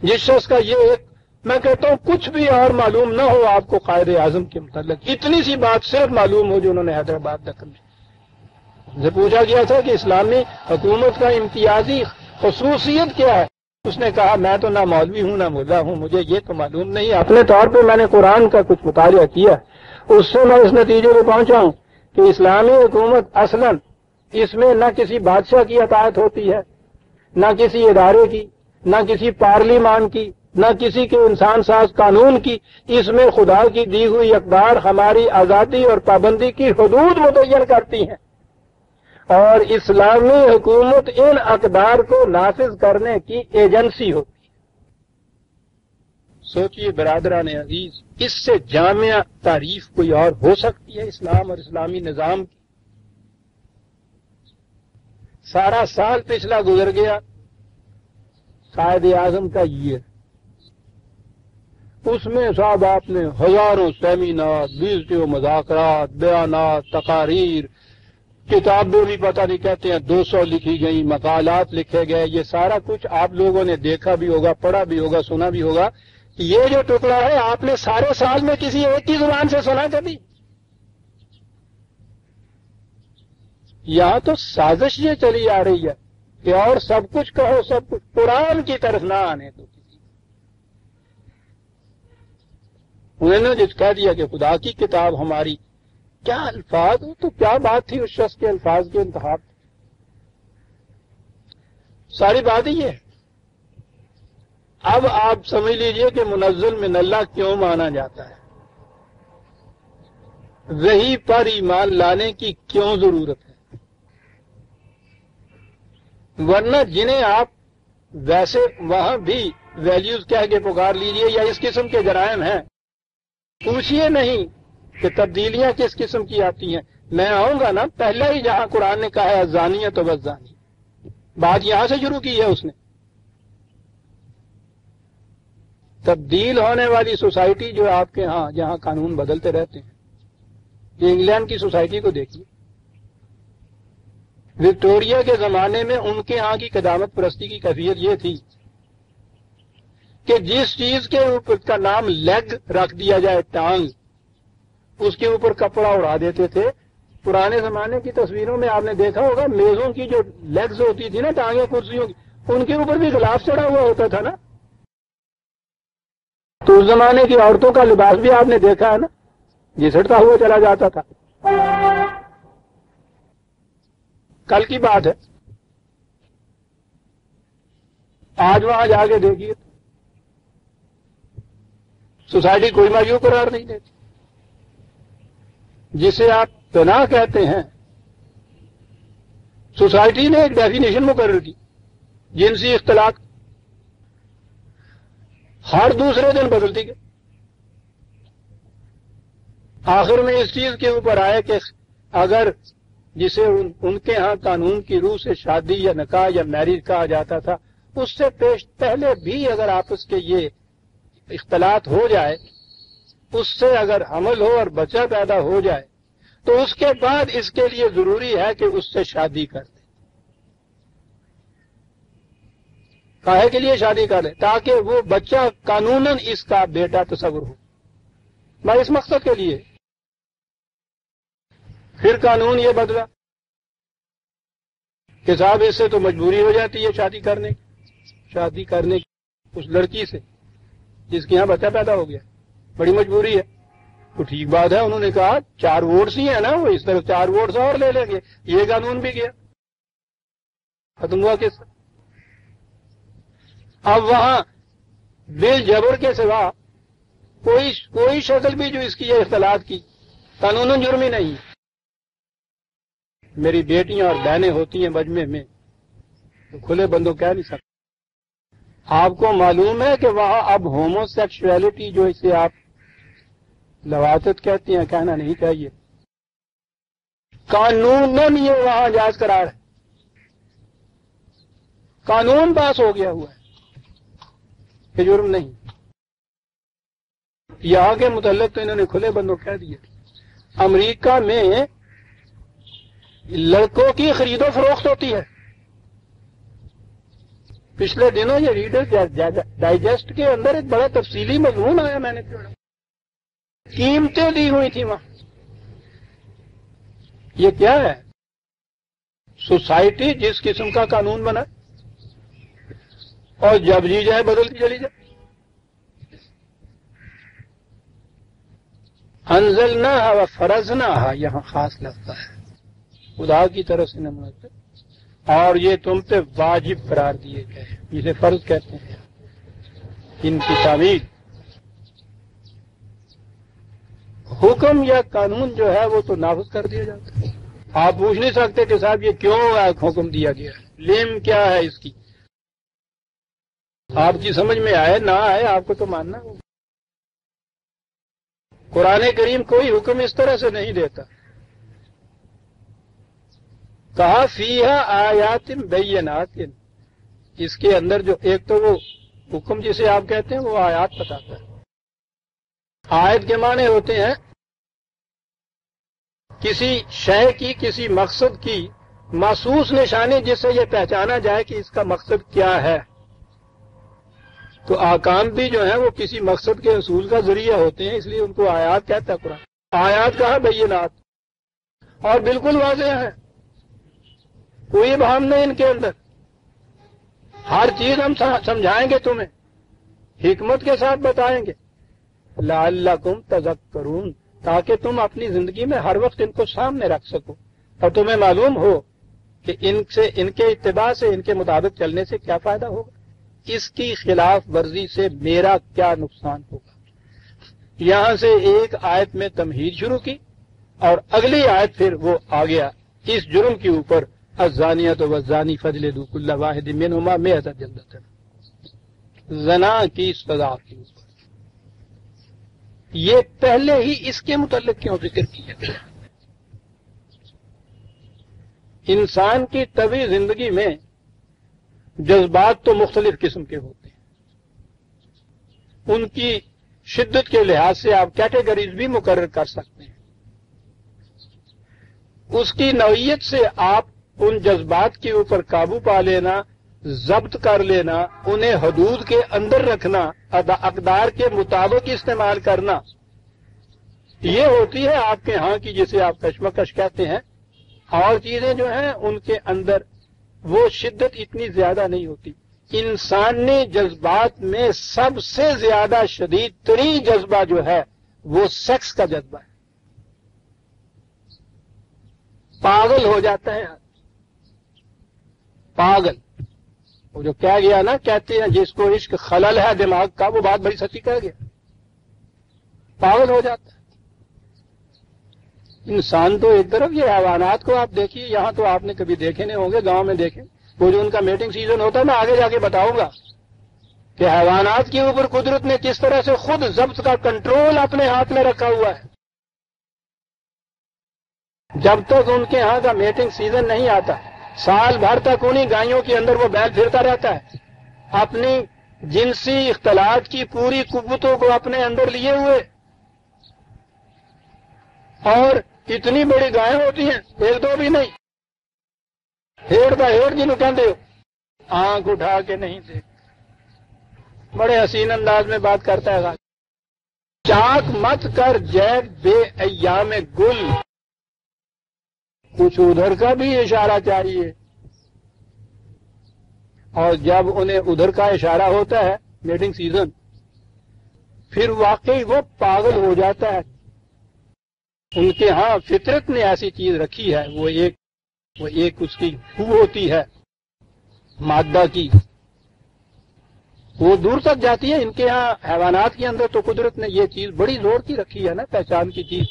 جس شخص کا یہ ایک، میں کہتا ہوں کچھ بھی اور معلوم نہ ہو آپ کو قائد اعظم کے متعلق، اتنی سی بات صرف معلوم ہو جو انہوں نے حیدرآباد دکن میں سے پوچھا گیا تھا کہ اسلامی حکومت کا امتیازی خصوصیت کیا ہے، اس نے کہا میں تو نہ مولوی ہوں نہ ملا ہوں، مجھے یہ تو معلوم نہیں، اپنے طور پہ میں نے قرآن کا کچھ مطالعہ کیا، اس سے میں اس نتیجے پہ پہنچا ہوں کہ اسلامی حکومت اصلاً اس میں نہ کسی بادشاہ کی اطاعت ہوتی ہے، نہ کسی ادارے کی، نہ کسی پارلیمان کی، نہ کسی کے انسان ساز قانون کی، اس میں خدا کی دی ہوئی اقدار ہماری آزادی اور پابندی کی حدود متعین کرتی ہیں، اور اسلامی حکومت ان اقدار کو نافذ کرنے کی ایجنسی ہوتی ہے۔ سوچئے برادران عزیز، اس سے جامع تعریف کوئی اور ہو سکتی ہے اسلام اور اسلامی نظام کی؟ سارا سال پچھلا گزر گیا قائد اعظم کا یہ، اس میں صاحب آپ نے ہزاروں سیمینار، 20 مذاکرات، بیانات، تقاریر، کتابیں بھی پتہ نہیں کہتے ہیں 200 لکھی گئی، مقالات لکھے گئے، یہ سارا کچھ آپ لوگوں نے دیکھا بھی ہوگا، پڑھا بھی ہوگا، سنا بھی ہوگا۔ یہ جو ٹکڑا ہے آپ نے سارے سال میں کسی ایک کی زبان سے سنا کبھی؟ یہاں تو سازش یہ چلی آ رہی ہے کہ اور سب کچھ کہو، سب کچھ قرآن کی طرف نہ آنے تو کسی، انہوں نے جس کہہ دیا کہ خدا کی کتاب ہماری، کیا الفاظ، تو کیا بات تھی اس شخص کے الفاظ کے انتخاب؟ ساری بات ہی ہے۔ اب آپ سمجھ لیجئے کہ منزل من اللہ کیوں مانا جاتا ہے، وحی پر ایمان لانے کی کیوں ضرورت ہے؟ ورنہ جنہیں آپ ویسے وہاں بھی ویلیوز کہہ کے پکار لیجئے یا اس قسم کے جرائم ہیں، پوچھئے نہیں کہ تبدیلیاں کس قسم کی آتی ہیں۔ میں آؤں گا نا، پہلے ہی جہاں قرآن نے کہا ہے الزانیۃ والزانی، بات یہاں سے شروع کی ہے اس نے۔ تبدیل ہونے والی سوسائٹی جو آپ کے ہاں جہاں قانون بدلتے رہتے ہیں، یہ انگلینڈ کی سوسائٹی کو دیکھیے۔ وکٹوریا کے زمانے میں ان کے ہاں کی قدامت پرستی کی کیفیت یہ تھی کہ جس چیز کے اوپر کا نام لیگ رکھ دیا جائے، ٹانگ، اس کے اوپر کپڑا اڑا دیتے تھے۔ پرانے زمانے کی تصویروں میں آپ نے دیکھا ہوگا میزوں کی جو لیگز ہوتی تھی نا، ٹانگیں کرسیوں کی، ان کے اوپر بھی غلاف چڑھا ہوا ہوتا تھا نا۔ تو اس زمانے کی عورتوں کا لباس بھی آپ نے دیکھا ہے نا، گھسٹتا ہوا چلا جاتا تھا۔ کل کی بات ہے، آج وہاں جا کے دیکھیے سوسائٹی کوئی مایو قرار نہیں دیتی۔ جسے آپ تناع کہتے ہیں، سوسائٹی نے ایک ڈیفینیشن مقرر کی، جنسی اختلاط، ہر دوسرے دن بدلتی گئی۔ آخر میں اس چیز کے اوپر آئے کہ اگر جسے ان کے ہاں قانون کی روح سے شادی یا نکاح یا میرج کہا جاتا تھا، اس سے پہلے بھی اگر آپس کے یہ اختلاط ہو جائے، اس سے اگر حمل ہو اور بچہ پیدا ہو جائے، تو اس کے بعد اس کے لیے ضروری ہے کہ اس سے شادی کر دے۔ کاہے کے لیے شادی کر لے؟ تاکہ وہ بچہ قانوناً اس کا بیٹا تصور ہو، میں اس مقصد کے لیے۔ پھر قانون یہ بدلا کہ صاحب اس سے تو مجبوری ہو جاتی ہے شادی کرنے کی اس لڑکی سے جس کے یہاں بچہ پیدا ہو گیا، بڑی مجبوری ہے۔ تو ٹھیک بات ہے، انہوں نے کہا 4 ووٹس ہی ہیں نا، وہ اس طرف 4 ووٹس اور لے لیں گے، یہ قانون بھی گیا، ختم ہوا کس؟ اب وہاں بل جبر کے سوا کوئی شکل بھی جو اس کی یہ اختلاط کی قانون جرمی نہیں۔ میری بیٹیاں اور بہنیں ہوتی ہیں مجمع میں، تو کھلے بندوں کہہ نہیں سکتے۔ آپ کو معلوم ہے کہ وہاں اب ہومو سیکشولیٹی جو اسے آپ لواطت کہتے ہیں، کہنا نہیں چاہیے، قانوناً یہ وہاں جائز قرار ہے، قانون پاس ہو گیا ہوا ہے کہ جرم نہیں۔ یہاں کے متعلق تو انہوں نے کھلے بندوں کہہ دیے۔ امریکہ میں لڑکوں کی خرید و فروخت ہوتی ہے۔ پچھلے دنوں یہ ریڈر ڈائجسٹ کے اندر ایک بڑا تفصیلی مضمون آیا، میں نے پڑھا، قیمتیں دی ہوئی تھی وہاں۔ یہ کیا ہے؟ سوسائٹی جس قسم کا قانون بنا، اور جب جی جائے بدلتی چلی جائے. انزلناها و فرضناها یہاں خاص لفظ ہے خدا کی طرف سے نمونہ اور یہ تم پہ واجب قرار دیے گئے جسے فرض کہتے ہیں. ان کی تعمیل حکم یا قانون جو ہے وہ تو نافذ کر دیا جاتا ہے. آپ پوچھ نہیں سکتے کہ صاحب یہ کیوں حکم دیا گیا ہے, لیم کیا ہے اس کی. آپ کی سمجھ میں آئے نہ آئے آپ کو تو ماننا ہوگا. قرآن کریم کوئی حکم اس طرح سے نہیں دیتا. کہا فیہا آیات بینات, اس کے اندر جو ایک تو وہ حکم جسے آپ کہتے ہیں وہ آیات بتاتا ہے. آیت کے معنی ہوتے ہیں کسی شے کی کسی مقصد کی محسوس نشانی جس سے یہ پہچانا جائے کہ اس کا مقصد کیا ہے. تو آکام بھی جو ہیں وہ کسی مقصد کے حصول کا ذریعہ ہوتے ہیں, اس لیے ان کو آیات کہتا ہے قرآن. آیات کہا بینات, اور بالکل واضح ہے, کوئی ابہام نہیں ان کے اندر. ہر چیز ہم سمجھائیں گے تمہیں, حکمت کے ساتھ بتائیں گے. لعلکم تذکرون, تاکہ تم اپنی زندگی میں ہر وقت ان کو سامنے رکھ سکو اور تمہیں معلوم ہو کہ ان کے اتباع سے ان کے مطابق چلنے سے کیا فائدہ ہوگا, اس کی خلاف ورزی سے میرا کیا نقصان ہوگا. یہاں سے ایک آیت میں تمہید شروع کی اور اگلی آیت پھر وہ آ گیا اس جرم کے اوپر, الزانیۃ والزانی فاجلدوا کل واحد منہما مئۃ جلدۃ, زنا کی سزا کے اوپر. یہ پہلے ہی اس کے متعلق کیوں ذکر کیا گیا؟ انسان کی طبعی زندگی میں جذبات تو مختلف قسم کے ہوتے ہیں. ان کی شدت کے لحاظ سے آپ کیٹیگریز بھی مقرر کر سکتے ہیں. اس کی نوعیت سے آپ ان جذبات کے اوپر قابو پا لینا, ضبط کر لینا, انہیں حدود کے اندر رکھنا, اقدار کے مطابق استعمال کرنا, یہ ہوتی ہے آپ کے ہاں کی جسے آپ کشمکش کہتے ہیں. اور چیزیں جو ہیں ان کے اندر وہ شدت اتنی زیادہ نہیں ہوتی. انسانی جذبات میں سب سے زیادہ شدید ترین جذبہ جو ہے وہ سیکس کا جذبہ ہے. پاگل ہو جاتا ہے پاگل. وہ جو کہہ گیا نا, کہتے ہیں جس کو عشق خلل ہے دماغ کا, وہ بات بڑی سچی کہہ گیا, پاگل ہو جاتا ہے. انسان تو ایک طرف, یہ حیوانات کو آپ دیکھیے, یہاں تو آپ نے کبھی دیکھے نہیں ہوں گے, گاؤں میں دیکھیں, وہ جو ان کا میٹنگ سیزن ہوتا ہے میں آگے جا کے بتاؤں گا کہ حیوانات کے اوپر قدرت نے کس طرح سے خود ضبط کا کنٹرول اپنے ہاتھ میں رکھا ہوا ہے. جب تک ان کے ہاں کا میٹنگ سیزن نہیں آتا, سال بھر تک انہیں گائیوں کے اندر وہ بیل پھرتا رہتا ہے, اپنی جنسی اختلاط کی پوری قوتوں کو اپنے اندر لیے ہوئے. اور اتنی بڑی گائیں ہوتی ہیں, ایک دو بھی نہیں, ہیڑ کا ہیڑ جنہوں کہتے ہو, آنکھ اٹھا کے نہیں دیکھ. بڑے حسین انداز میں بات کرتا ہے. چاک مت کر جیب بے ایام گل, کچھ ادھر کا بھی اشارہ چاہیے. اور جب انہیں ادھر کا اشارہ ہوتا ہے میٹنگ سیزن, پھر واقعی وہ پاگل ہو جاتا ہے. ان کے ہاں فطرت نے ایسی چیز رکھی ہے, وہ ایک اس کی خو ہوتی ہے مادہ کی, وہ دور تک جاتی ہے. ان کے ہاں حیوانات کے اندر تو قدرت نے یہ چیز بڑی زور کی رکھی ہے نا, پہچان کی چیز.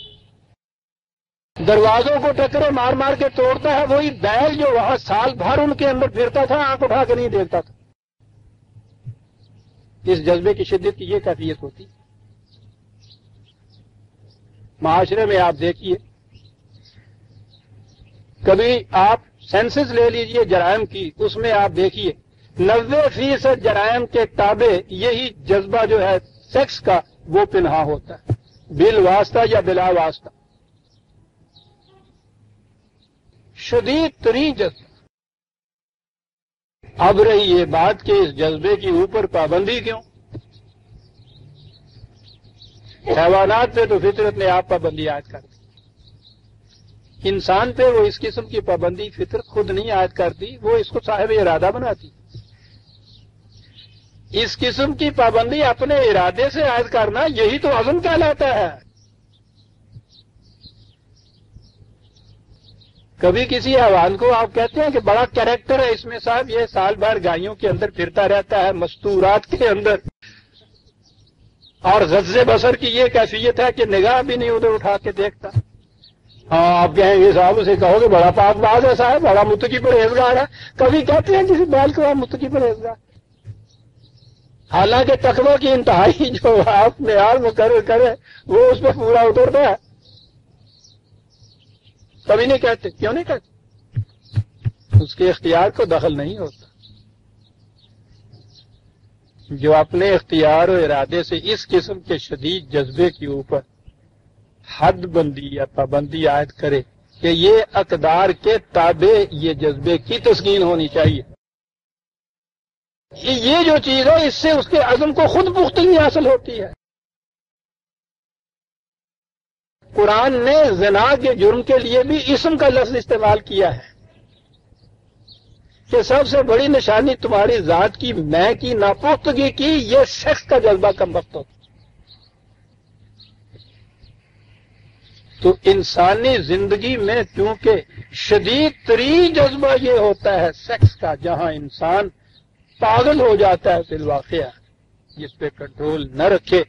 دروازوں کو ٹکرے مار مار کے توڑتا ہے وہی بیل جو وہاں سال بھر ان کے اندر پھرتا تھا, آنکھ اٹھا کے نہیں دیکھتا تھا. اس جذبے کی شدت کی یہ کیفیت ہوتی. معاشرے میں آپ دیکھیے, کبھی آپ سینسز لے لیجئے جرائم کی, اس میں آپ دیکھیے 90% جرائم کے تابع یہی جذبہ جو ہے سیکس کا وہ پنہا ہوتا ہے, بالواسطہ یا بلا واسطہ. شدید ترین جذبہ. اب رہی یہ بات کہ اس جذبے کے اوپر پابندی کیوں؟ حیوانات پہ تو فطرت نے آپ پابندی عائد کر دی. انسان پہ وہ اس قسم کی پابندی فطرت خود نہیں عائد کرتی, وہ اس کو صاحب ارادہ بناتی. اس قسم کی پابندی اپنے ارادے سے عائد کرنا، یہی تو عزم کہلاتا ہے۔ کبھی کسی حیوان کو آپ کہتے ہیں کہ بڑا کیریکٹر ہے اس میں صاحب، یہ سال بھر گائیوں کے اندر پھرتا رہتا ہے، مستورات کے اندر، اور غض بصر کی یہ کیفیت ہے کہ نگاہ بھی نہیں ادھر اٹھا کے دیکھتا۔ ہاں آپ کہیں گے صاحب اسے کہو کہ بڑا پاک باز ہے صاحب، بڑا متقی پرہیزگار ہے، کبھی کہتے ہیں کسی بال کو آپ متقی پرہیزگار؟ حالانکہ تقوی کی انتہائی جو آپ معیار مقرر کرے وہ اس پہ پورا اترتا ہے، کبھی نہیں کہتے۔ کیوں نہیں کہتے؟ اس کے اختیار کو دخل نہیں ہوتا۔ جو اپنے اختیار و ارادے سے اس قسم کے شدید جذبے کے اوپر حد بندی یا پابندی عائد کرے کہ یہ اقدار کے تابع یہ جذبے کی تسکین ہونی چاہیے، یہ جو چیز ہے اس سے اس کے عزم کو خود پختگی حاصل ہوتی ہے۔ قرآن نے زنا کے جرم کے لیے بھی اسم کا لفظ استعمال کیا ہے کہ سب سے بڑی نشانی تمہاری ذات کی میں کی ناپختگی کی یہ سیکس کا جذبہ کم وقت ہوتا۔ تو انسانی زندگی میں چونکہ شدید ترین جذبہ یہ ہوتا ہے سیکس کا، جہاں انسان پاگل ہو جاتا ہے فی الواقعہ، جس پہ کنٹرول نہ رکھے،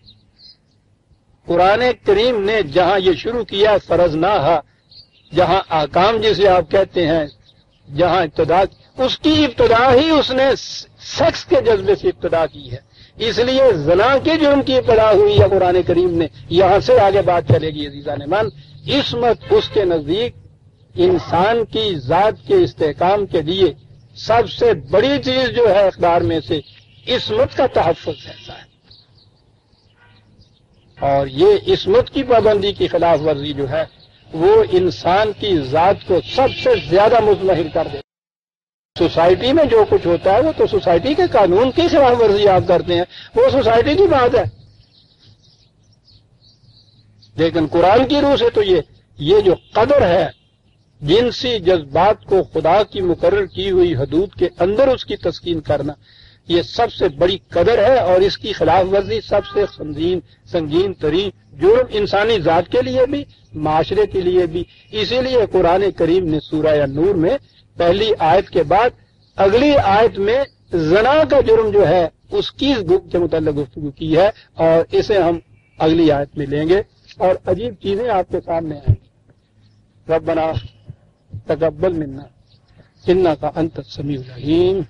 قرآن کریم نے جہاں یہ شروع کیا فرضناہا، جہاں احکام جسے آپ کہتے ہیں، جہاں ابتدا، اس کی ابتدا ہی اس نے سیکس کے جذبے سے ابتدا کی ہے، اس لیے زنا کے جرم کی ابتدا ہوئی ہے قرآن کریم نے، یہاں سے آگے بات چلے گی عزیزان من۔ عصمت اس کے نزدیک انسان کی ذات کے استحکام کے لیے سب سے بڑی چیز جو ہے اقدار میں سے عصمت کا تحفظ ہے صاحب، اور یہ عصمت کی پابندی کی خلاف ورزی جو ہے وہ انسان کی ذات کو سب سے زیادہ مضمحل کر دے۔ سوسائٹی میں جو کچھ ہوتا ہے وہ تو سوسائٹی کے قانون کی خلاف ورزی آپ کرتے ہیں، وہ سوسائٹی کی بات ہے، لیکن قرآن کی روح سے تو یہ جو قدر ہے جنسی جذبات کو خدا کی مقرر کی ہوئی حدود کے اندر اس کی تسکین کرنا، یہ سب سے بڑی قدر ہے، اور اس کی خلاف ورزی سب سے سنگین ترین جرم انسانی ذات کے لیے بھی، معاشرے کے لیے بھی۔ اسی لیے قرآن کریم نے سورہ نور میں پہلی آیت کے بعد اگلی آیت میں زنا کا جرم جو ہے اس کی کے متعلق گفتگو کی ہے، اور اسے ہم اگلی آیت میں لیں گے، اور عجیب چیزیں آپ کے سامنے آئیں گی۔ ربنا تقبل منا انک انت السمیع العلیم۔